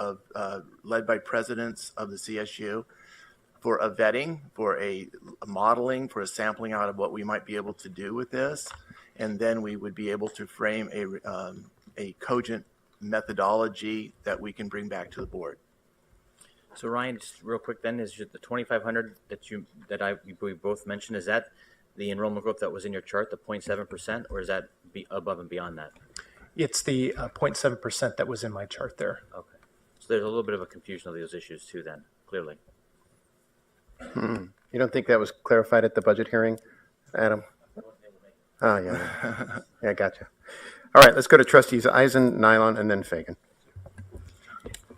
led by presidents of the CSU, for a vetting, for a modeling, for a sampling out of what we might be able to do with this. And then we would be able to frame a cogent methodology that we can bring back to the board. So Ryan, just real quick then, is the 2,500 we both mentioned, is that the enrollment growth that was in your chart, the 0.7%, or is that above and beyond that? It's the 0.7% that was in my chart there. Okay. So there's a little bit of a confusion of those issues too then, clearly. You don't think that was clarified at the budget hearing, Adam? Oh, yeah. Yeah, gotcha. All right, let's go to trustees Eisen, Nylon, and then Fagan.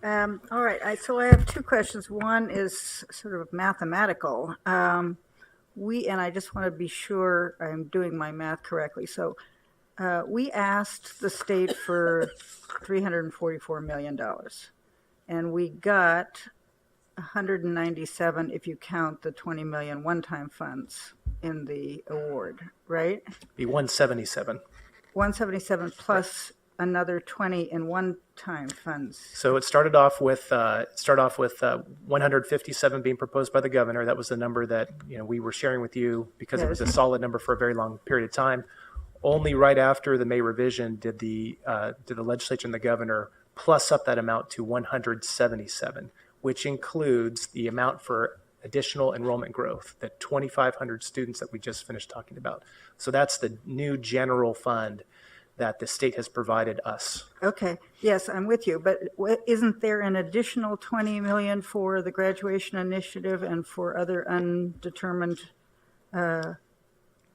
All right, so I have 2 questions. One is sort of mathematical. And I just want to be sure I'm doing my math correctly. So we asked the state for $344 million, and we got 197 if you count the 20 million one-time funds in the award, right? Be 177. 177 plus another 20 in one-time funds. So it started off with 157 being proposed by the governor. That was the number that we were sharing with you because it was a solid number for a very long period of time. Only right after the May revision did the legislature and the governor plus up that amount to 177, which includes the amount for additional enrollment growth, the 2,500 students that we just finished talking about. So that's the new general fund that the state has provided us. Okay, yes, I'm with you, but isn't there an additional 20 million for the graduation initiative and for other undetermined, a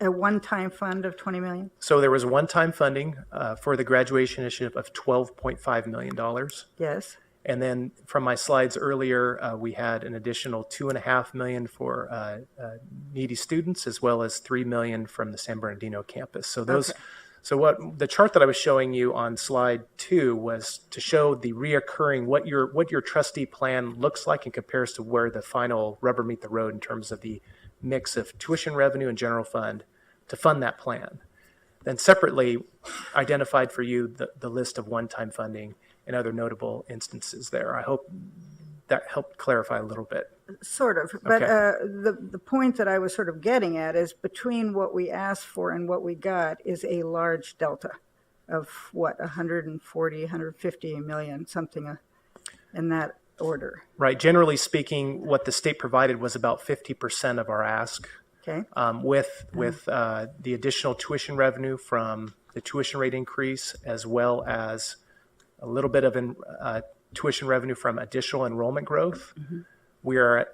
one-time fund of 20 million? So there was one-time funding for the graduation initiative of $12.5 million. Yes. And then from my slides earlier, we had an additional $2.5 million for needy students, as well as $3 million from the San Bernardino campus. So those, so what the chart that I was showing you on slide 2 was to show the reoccurring what your trustee plan looks like and compares to where the final rubber meet the road in terms of the mix of tuition revenue and general fund to fund that plan. Then separately identified for you the list of one-time funding and other notable instances there. I hope that helped clarify a little bit. Sort of, but Okay. the point that I was sort of getting at is between what we asked for and what we got is a large delta of what, 140, 150 million, something in that order. Right. Generally speaking, what the state provided was about 50% of our ask. Okay. With the additional tuition revenue from the tuition rate increase, as well as a little bit of tuition revenue from additional enrollment growth, we are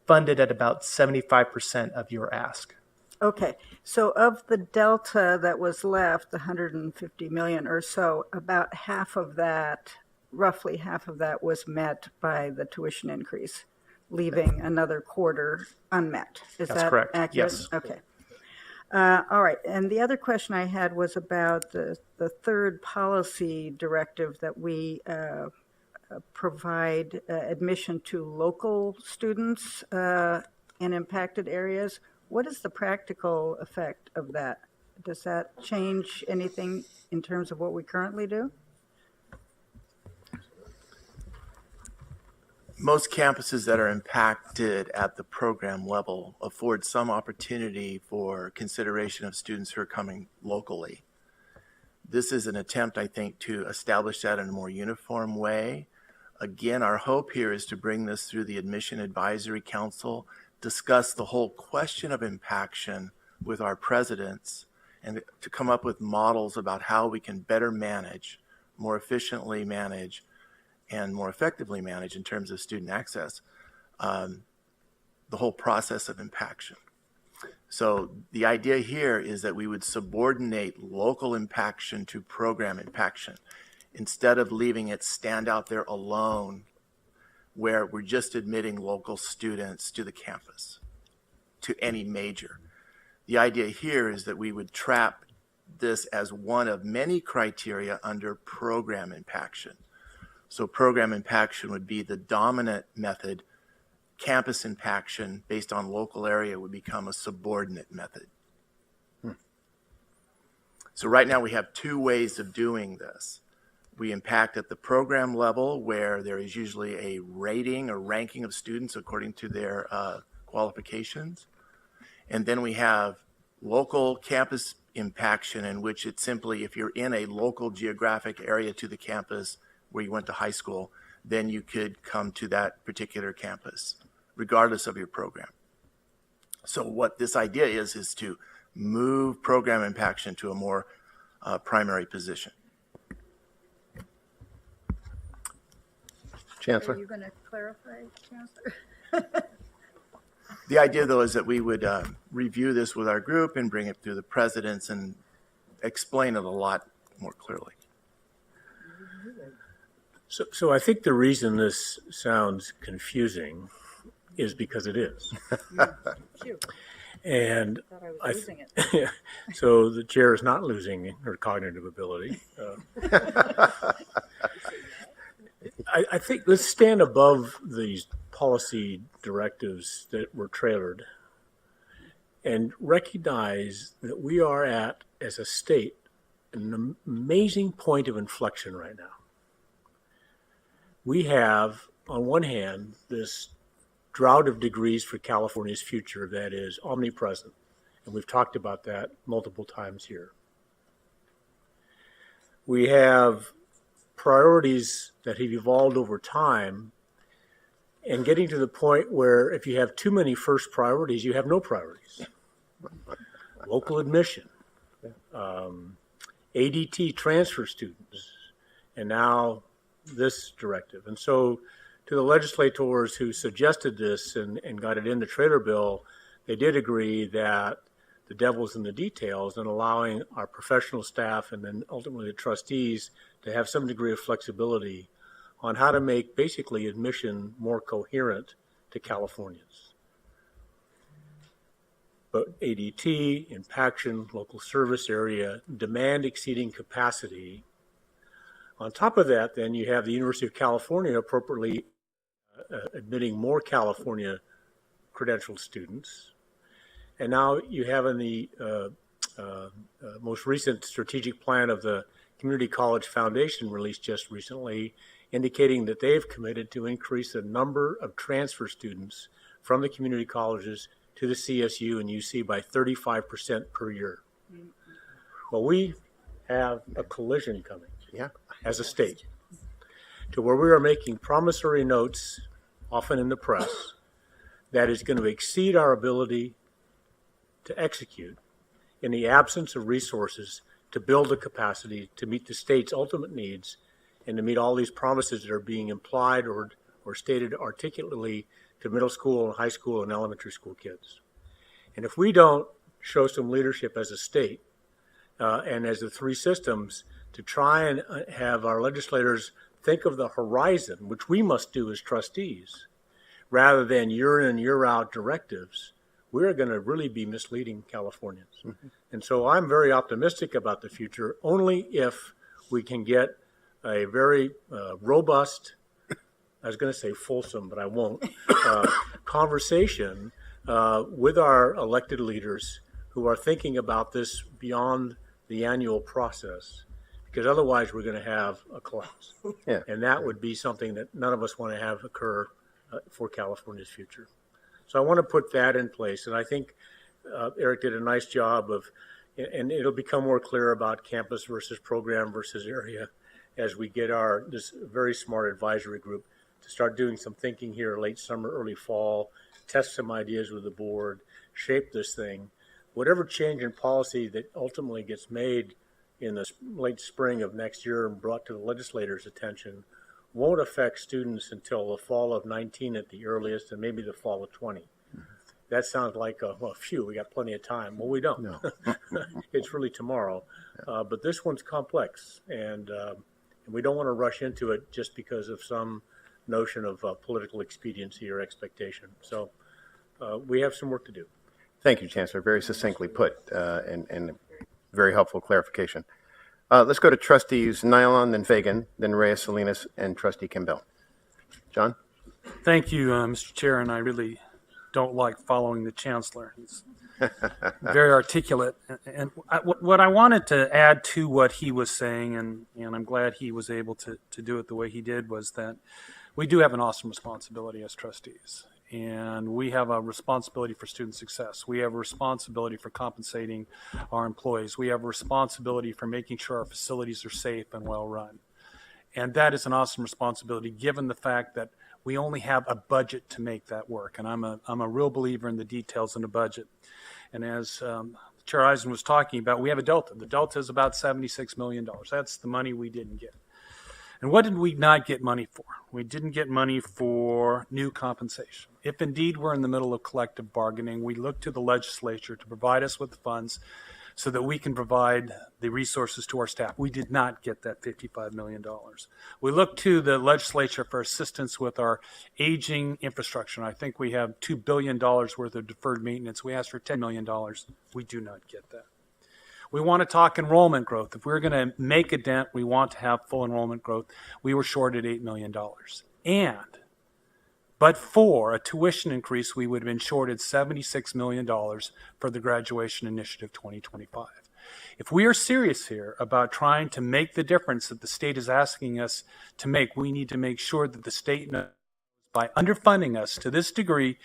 funded at about 75% of your ask. Okay, so of the delta that was left, the 150 million or so, about half of that, roughly half of that was met by the tuition increase, leaving another quarter unmet. Is That's that correct. accurate? Yes. Okay. All right, and the other question I had was about the third policy directive that we provide admission to local students in impacted areas. What is the practical effect of that? Does that change anything in terms of what we currently do? Most campuses that are impacted at the program level afford some opportunity for consideration of students who are coming locally. This is an attempt, I think, to establish that in a more uniform way. Again, our hope here is to bring this through the Admission Advisory Council, discuss the whole question of impaction with our presidents, and to come up with models about how we can better manage, more efficiently manage, and more effectively manage in terms of student access, the whole process of impaction. So the idea here is that we would subordinate local impaction to program impaction instead of leaving it stand out there alone where we're just admitting local students to the campus, to any major. The idea here is that we would trap this as one of many criteria under program impaction. So program impaction would be the dominant method. Campus impaction based on local area would become a subordinate method. So right now we have two ways of doing this. We impact at the program level, where there is usually a rating or ranking of students according to their qualifications. And then we have local campus impaction, in which it's simply if you're in a local geographic area to the campus where you went to high school, then you could come to that particular campus, regardless of your program. So what this idea is to move program impaction to a more primary position. Chancellor? Are you going to clarify, Chancellor? The idea, though, is that we would review this with our group and bring it through the presidents and explain it a lot more clearly. So I think the reason this sounds confusing is because it is. And I thought I was losing it. So the chair is not losing her cognitive ability. I think let's stand above these policy directives that were trailered and recognize that we are at, as a state, an amazing point of inflection right now. We have, on one hand, this drought of degrees for California's future that is omnipresent, and we've talked about that multiple times here. We have priorities that have evolved over time, and getting to the point where if you have too many first priorities, you have no priorities. Local admission, ADT transfer students, and now this directive. And so to the legislators who suggested this and got it in the trailer bill, they did agree that the devil's in the details and allowing our professional staff and then ultimately the trustees to have some degree of flexibility on how to make basically admission more coherent to Californians. But ADT, impaction, local service area, demand exceeding capacity. On top of that, then you have the University of California appropriately admitting more California credentialed students. And now you have in the most recent strategic plan of the Community College Foundation released just recently, indicating that they've committed to increase the number of transfer students from the community colleges to the CSU and UC by 35% per year. Well, we have a collision coming as a state to where we are making promissory notes, often in the press, that is going to exceed our ability to execute in the absence of resources to build the capacity to meet the state's ultimate needs and to meet all these promises that are being implied or stated articulately to middle school and high school and elementary school kids. And if we don't show some leadership as a state and as the three systems to try and have our legislators think of the horizon, which we must do as trustees, rather than year in and year out directives, we're going to really be misleading Californians. Mm-hmm. And so I'm very optimistic about the future only if we can get a very robust, I was going to say fulsome, but I won't, conversation with our elected leaders who are thinking about this beyond the annual process, because otherwise we're going to have a collapse. Yeah. And that would be something that none of us want to have occur for California's future. So I want to put that in place. And I think Eric did a nice job of, and it'll become more clear about campus versus program versus area as we get this very smart advisory group to start doing some thinking here late summer, early fall, test some ideas with the board, shape this thing. Whatever change in policy that ultimately gets made in the late spring of next year and brought to the legislators' attention won't affect students until the fall of 19 at the earliest, and maybe the fall of 20. That sounds like, we got plenty of time. Well, we don't. No. It's really tomorrow. But this one's complex, and we don't want to rush into it just because of some notion of political expediency or expectation. So we have some work to do. Thank you, Chancellor. Very succinctly put, and very helpful clarification. Let's go to trustees Nylon, then Fagan, then Reyes Salinas, and trustee Campbell. John? Thank you, Mr. Chair, and I really don't like following the chancellor. He's very articulate. And what I wanted to add to what he was saying, and I'm glad he was able to do it the way he did, was that we do have an awesome responsibility as trustees. And we have a responsibility for student success. We have a responsibility for compensating our employees. We have a responsibility for making sure our facilities are safe and well run. And that is an awesome responsibility given the fact that we only have a budget to make that work. And I'm a real believer in the details in the budget. And as Chair Eisen was talking about, we have a delta. The delta is about $76 million. That's the money we didn't get. And what did we not get money for? We didn't get money for new compensation. If indeed we're in the middle of collective bargaining, we look to the legislature to provide us with the funds so that we can provide the resources to our staff. We did not get that $55 million. We look to the legislature for assistance with our aging infrastructure. And I think we have $2 billion worth of deferred maintenance. We asked for $10 million. We do not get that. We want to talk enrollment growth. If we're going to make a dent, we want to have full enrollment growth. We were short at $8 million. But for a tuition increase, we would have been short at $76 million for the Graduation Initiative 2025. If we are serious here about trying to make the difference that the state is asking us to make, we need to make sure that the state knows by underfunding us to this degree,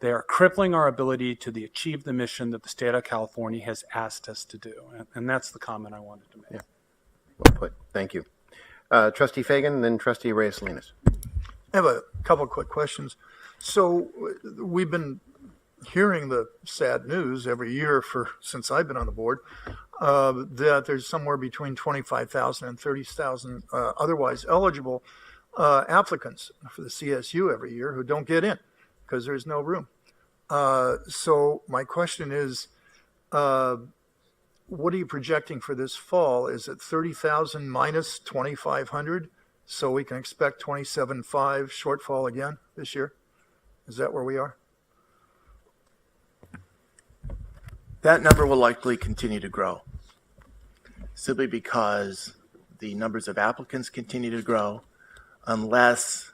they are crippling our ability to achieve the mission that the state of California has asked us to do. And that's the comment I wanted to make. Yeah. Well put. Thank you. Trustee Fagan, then trustee Reyes Salinas. I have a couple of quick questions. So we've been hearing the sad news every year since I've been on the board that there's somewhere between 25,000 and 30,000 otherwise eligible applicants for the CSU every year who don't get in because there's no room. So my question is, what are you projecting for this fall? Is it 30,000 minus 2,500? So we can expect 27.5 shortfall again this year? Is that where we are? That number will likely continue to grow simply because the numbers of applicants continue to grow unless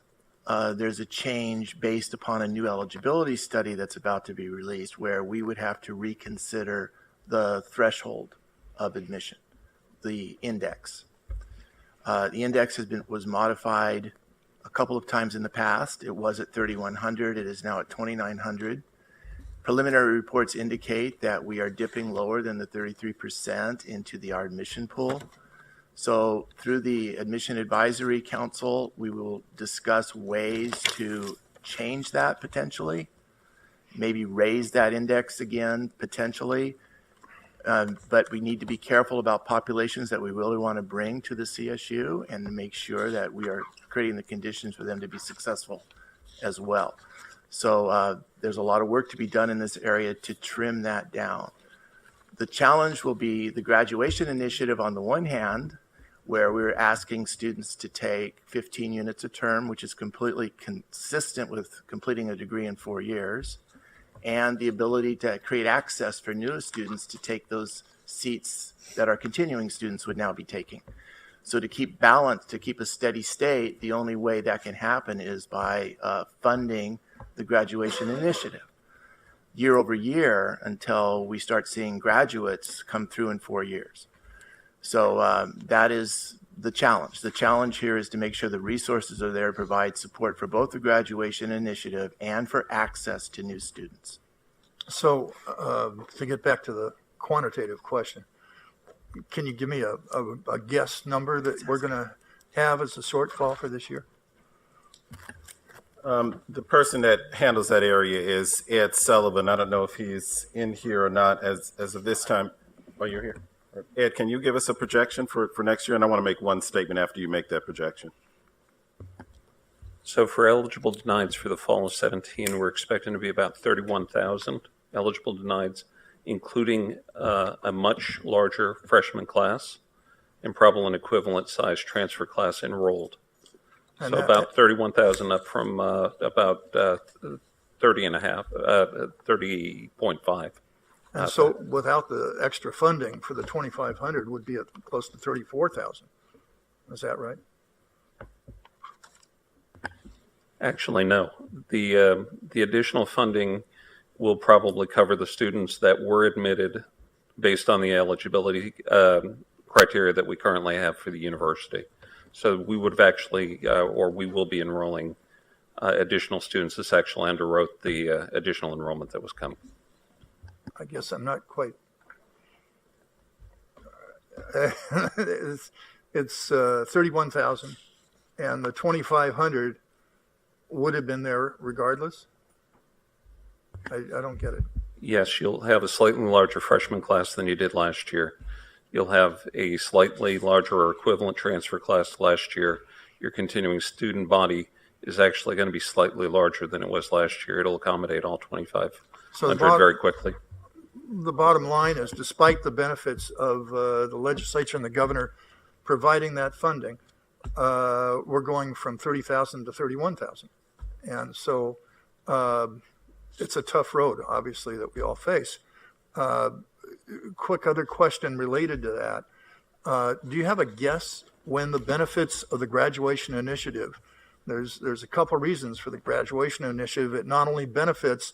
there's a change based upon a new eligibility study that's about to be released where we would have to reconsider the threshold of admission, the index. The index was modified a couple of times in the past. It was at 3,100. It is now at 2,900. Preliminary reports indicate that we are dipping lower than the 33% into our admission pool. So through the Admission Advisory Council, we will discuss ways to change that potentially, maybe raise that index again potentially. But we need to be careful about populations that we really want to bring to the CSU and to make sure that we are creating the conditions for them to be successful as well. So there's a lot of work to be done in this area to trim that down. The challenge will be the graduation initiative on the one hand, where we're asking students to take 15 units a term, which is completely consistent with completing a degree in 4 years, and the ability to create access for new students to take those seats that our continuing students would now be taking. So to keep balance, to keep a steady state, the only way that can happen is by funding the graduation initiative year over year until we start seeing graduates come through in 4 years. So that is the challenge. The challenge here is to make sure the resources are there to provide support for both the graduation initiative and for access to new students. So to get back to the quantitative question, can you give me a guess number that we're going to have as a shortfall for this year? The person that handles that area is Ed Sullivan. I don't know if he's in here or not as of this time. Oh, you're here. Ed, can you give us a projection for next year? And I want to make one statement after you make that projection. So for eligible denieds for the fall of 17, we're expecting to be about 31,000 eligible denieds, including a much larger freshman class and probably an equivalent size transfer class enrolled. And So about 31,000 up from about 30.5. And so without the extra funding for the 2,500 would be at close to 34,000. Is that right? Actually, no. The additional funding will probably cover the students that were admitted based on the eligibility criteria that we currently have for the university. So we would have actually, or we will be enrolling additional students. This actually underwrote the additional enrollment that was coming. I guess I'm not quite. It's 31,000, and the 2,500 would have been there regardless. I don't get it. Yes, you'll have a slightly larger freshman class than you did last year. You'll have a slightly larger or equivalent transfer class last year. Your continuing student body is actually going to be slightly larger than it was last year. It'll accommodate all 2,500 very quickly. The bottom line is, despite the benefits of the legislature and the governor providing that funding, we're going from 30,000 to 31,000. And so it's a tough road, obviously, that we all face. Quick other question related to that. Do you have a guess when the benefits of the graduation initiative, there's a couple reasons for the graduation initiative. It not only benefits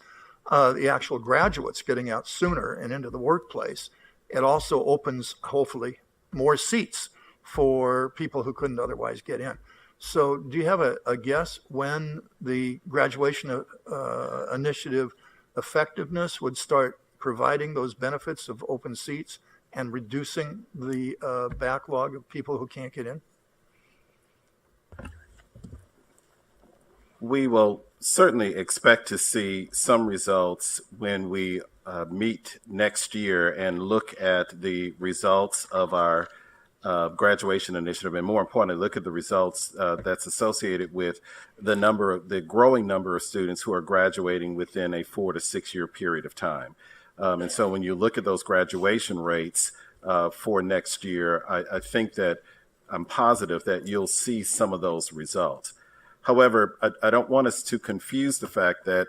the actual graduates getting out sooner and into the workplace, it also opens, hopefully, more seats for people who couldn't otherwise get in. So do you have a guess when the graduation initiative effectiveness would start providing those benefits of open seats and reducing the backlog of people who can't get in? We will certainly expect to see some results when we meet next year and look at the results of our graduation initiative, and more importantly, look at the results that's associated with the growing number of students who are graduating within a 4 to 6 year period of time. And so when you look at those graduation rates for next year, I think that I'm positive that you'll see some of those results. However, I don't want us to confuse the fact that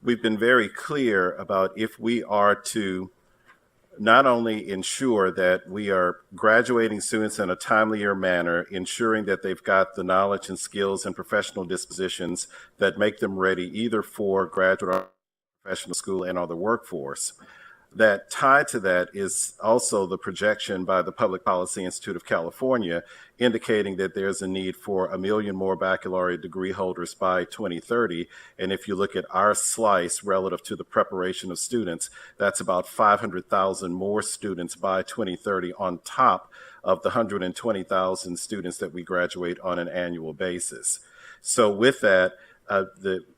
we've been very clear about if we are to not only ensure that we are graduating students in a timelier manner, ensuring that they've got the knowledge and skills and professional dispositions that make them ready either for graduate or professional school and or the workforce, that tied to that is also the projection by the Public Policy Institute of California indicating that there's a need for 1 million more baccalaureate degree holders by 2030. And if you look at our slice relative to the preparation of students, that's about 500,000 more students by 2030 on top of the 120,000 students that we graduate on an annual basis. So with that,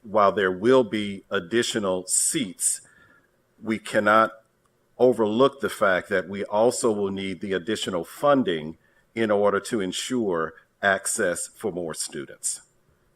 while there will be additional seats, we cannot overlook the fact that we also will need the additional funding in order to ensure access for more students.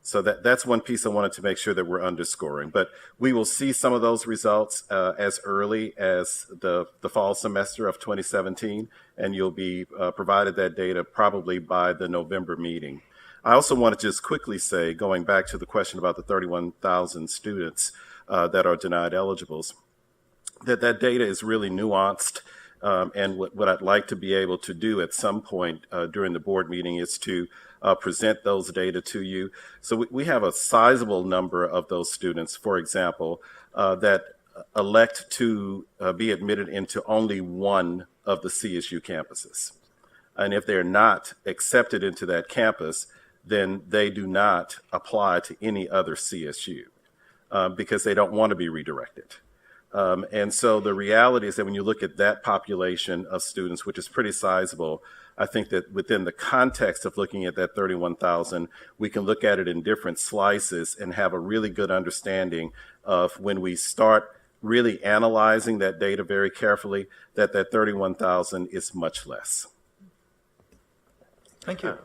So that's one piece I wanted to make sure that we're underscoring. But we will see some of those results as early as the fall semester of 2017, and you'll be provided that data probably by the November meeting. I also want to just quickly say, going back to the question about the 31,000 students that are denied eligibles, that data is really nuanced. And what I'd like to be able to do at some point during the board meeting is to present those data to you. So we have a sizable number of those students, for example, that elect to be admitted into only one of the CSU campuses. And if they're not accepted into that campus, then they do not apply to any other CSU because they don't want to be redirected. And so the reality is that when you look at that population of students, which is pretty sizable, I think that within the context of looking at that 31,000, we can look at it in different slices and have a really good understanding of when we start really analyzing that data very carefully, that 31,000 is much less. Thank you.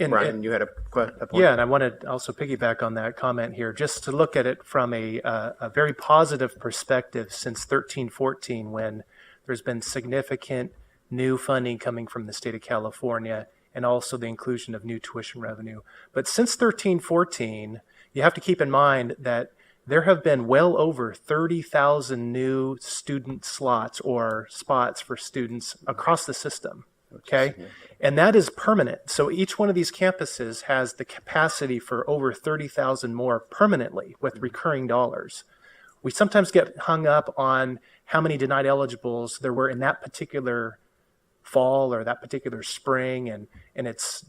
Brian, you had a point? Yeah, and I want to also piggyback on that comment here, just to look at it from a very positive perspective since 1314, when there's been significant new funding coming from the state of California and also the inclusion of new tuition revenue. But since 1314, you have to keep in mind that there have been well over 30,000 new student slots or spots for students across the system. Okay. And that is permanent. So each one of these campuses has the capacity for over 30,000 more permanently with recurring dollars. We sometimes get hung up on how many denied eligibles there were in that particular fall or that particular spring, and it's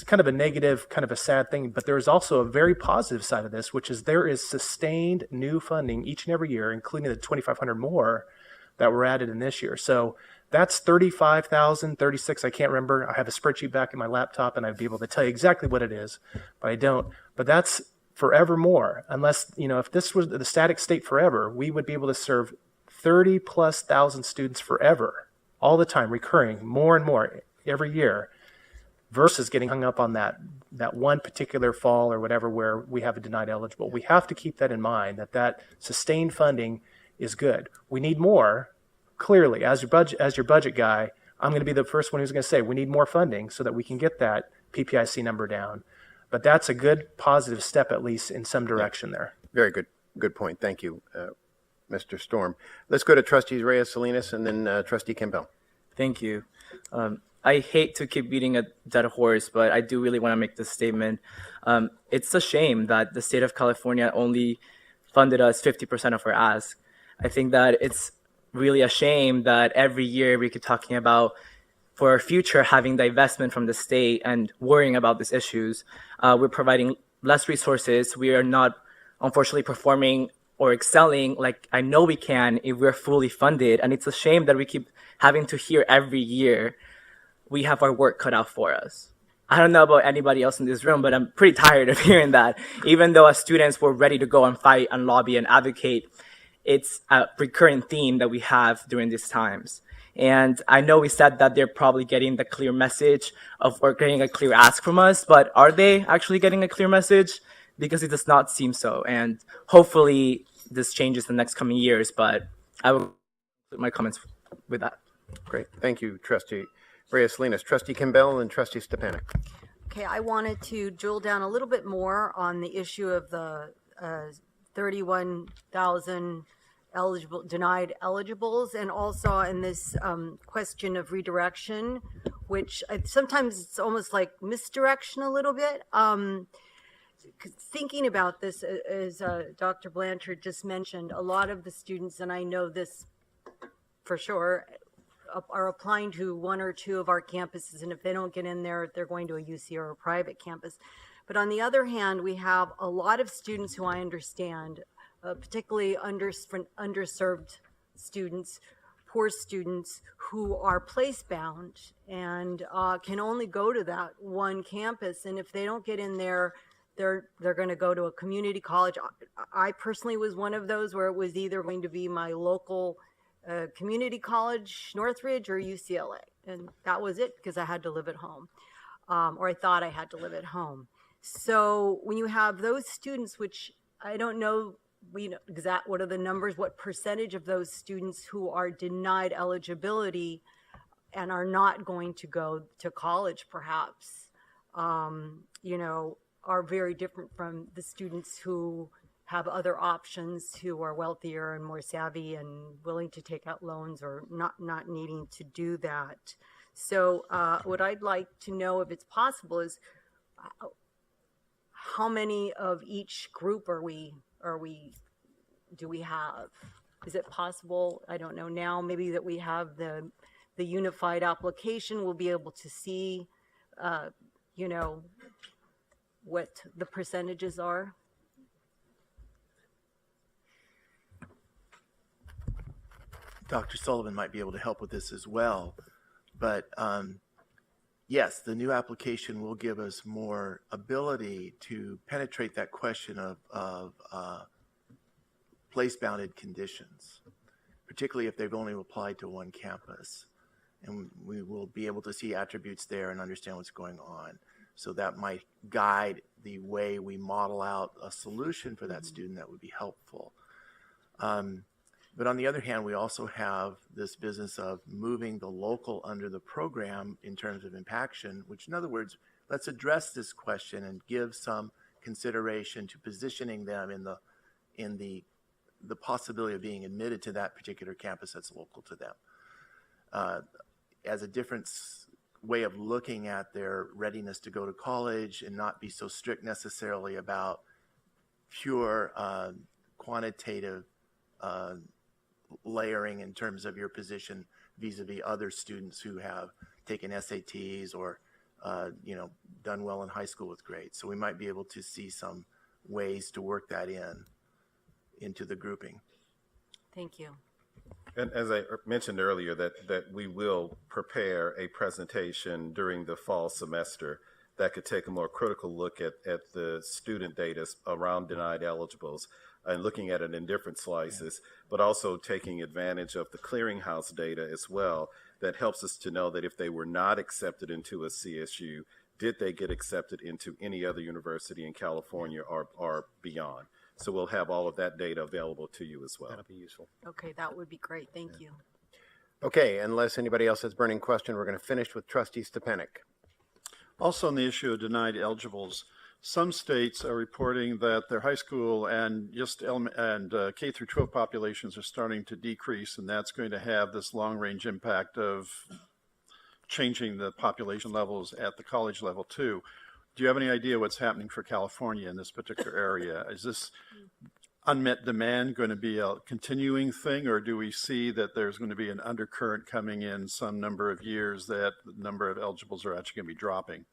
kind of a negative, kind of a sad thing. But there's also a very positive side of this, which is there is sustained new funding each and every year, including the 2,500 more that were added in this year. So that's 35,000, 36, I can't remember. I have a spreadsheet back in my laptop and I'd be able to tell you exactly what it is, but I don't. But that's forever more, unless, if this was the static state forever, we would be able to serve 30,000+ students forever, all the time, recurring, more and more every year, versus getting hung up on that one particular fall or whatever where we have a denied eligible. We have to keep that in mind, that sustained funding is good. We need more. Clearly, as your budget guy, I'm going to be the first one who's going to say we need more funding so that we can get that PPIC number down. But that's a good positive step, at least in some direction there. Very good point. Thank you, Mr. Storm. Let's go to Trustees Reyes Salinas and then Trustee Campbell. Thank you. I hate to keep beating a dead horse, but I do really want to make this statement. It's a shame that the state of California only funded us 50% of our ask. I think that it's really a shame that every year we keep talking about for our future having divestment from the state and worrying about these issues. We're providing less resources. We are not, unfortunately, performing or excelling like I know we can if we're fully funded. And it's a shame that we keep having to hear every year we have our work cut out for us. I don't know about anybody else in this room, but I'm pretty tired of hearing that. Even though as students we're ready to go and fight and lobby and advocate, it's a recurring theme that we have during these times. And I know we said that they're probably getting the clear message or getting a clear ask from us, but are they actually getting a clear message? Because it does not seem so. And hopefully this changes in the next coming years, but I will put my comments with that. Great. Thank you, Trustee Reyes Salinas. Trustee Campbell and Trustee Stepanek. Okay, I wanted to drill down a little bit more on the issue of the 31,000 denied eligibles, and also in this question of redirection, which sometimes it's almost like misdirection a little bit. Thinking about this, as Dr. Blanchard just mentioned, a lot of the students, and I know this for sure, are applying to one or two of our campuses, and if they don't get in there, they're going to a UC or a private campus. But on the other hand, we have a lot of students who I understand, particularly underserved students, poor students who are place-bound and can only go to that one campus. And if they don't get in there, they're going to go to a community college. I personally was one of those where it was either going to be my local community college, Northridge, or UCLA. And that was it, because I had to live at home, or I thought I had to live at home. So when you have those students, which I don't know, what are the numbers, what percentage of those students who are denied eligibility and are not going to go to college perhaps, are very different from the students who have other options, who are wealthier and more savvy and willing to take out loans or not needing to do that. So what I'd like to know, if it's possible, is how many of each group do we have? Is it possible? I don't know now, maybe that we have the unified application, we'll be able to see, what the percentages are. Dr. Sullivan might be able to help with this as well. But yes, the new application will give us more ability to penetrate that question of place-bounded conditions, particularly if they've only applied to one campus. And we will be able to see attributes there and understand what's going on. So that might guide the way we model out a solution for that student that would be helpful. But on the other hand, we also have this business of moving the local under the program in terms of impaction, which in other words, let's address this question and give some consideration to positioning them in the possibility of being admitted to that particular campus that's local to them. As a different way of looking at their readiness to go to college and not be so strict necessarily about pure quantitative layering in terms of your position vis-a-vis other students who have taken SATs or done well in high school with grades. So we might be able to see some ways to work that into the grouping. Thank you. And as I mentioned earlier, that we will prepare a presentation during the fall semester that could take a more critical look at the student data around denied eligibles and looking at it in different slices, but also taking advantage of the clearinghouse data as well that helps us to know that if they were not accepted into a CSU, did they get accepted into any other university in California or beyond? So we'll have all of that data available to you as well. That'll be useful. Okay, that would be great. Thank you. Okay, unless anybody else has burning question, we're going to finish with Trustee Stepanek. Also on the issue of denied eligibles, some states are reporting that their high school and K through 12 populations are starting to decrease, and that's going to have this long-range impact of changing the population levels at the college level too. Do you have any idea what's happening for California in this particular area? Is this unmet demand going to be a continuing thing, or do we see that there's going to be an undercurrent coming in some number of years that the number of eligibles are actually going to be dropping?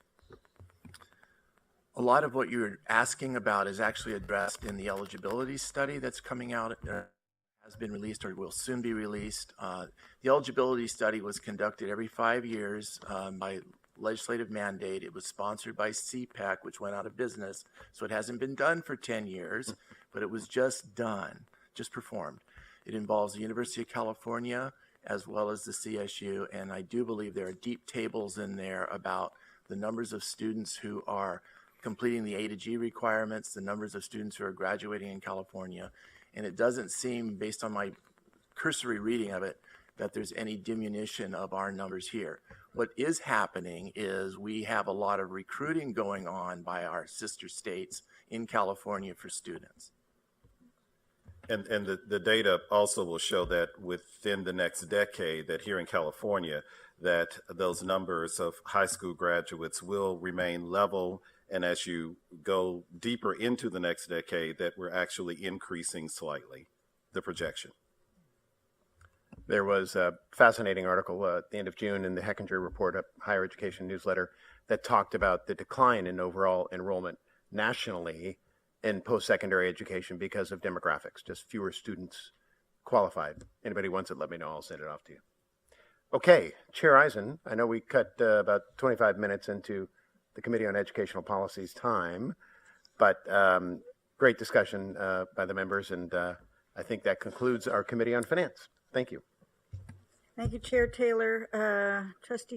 A lot of what you're asking about is actually addressed in the eligibility study that's coming out, has been released or will soon be released. The eligibility study was conducted every 5 years by legislative mandate. It was sponsored by CPAC, which went out of business. So it hasn't been done for 10 years, but it was just done, just performed. It involves the University of California as well as the CSU. And I do believe there are deep tables in there about the numbers of students who are completing the A to G requirements, the numbers of students who are graduating in California. And it doesn't seem, based on my cursory reading of it, that there's any diminution of our numbers here. What is happening is we have a lot of recruiting going on by our sister states in California for students. And the data also will show that within the next decade, that here in California, that those numbers of high school graduates will remain level. And as you go deeper into the next decade, that we're actually increasing slightly, the projection. There was a fascinating article at the end of June in the Hechinger Report, a higher education newsletter, that talked about the decline in overall enrollment nationally in post-secondary education because of demographics, just fewer students qualified. Anybody wants it, let me know. I'll send it off to you. Okay, Chair Eisen, I know we cut about 25 minutes into the Committee on Educational Policy's time, but great discussion by the members, and I think that concludes our Committee on Finance. Thank you. Thank you, Chair Taylor. Trustee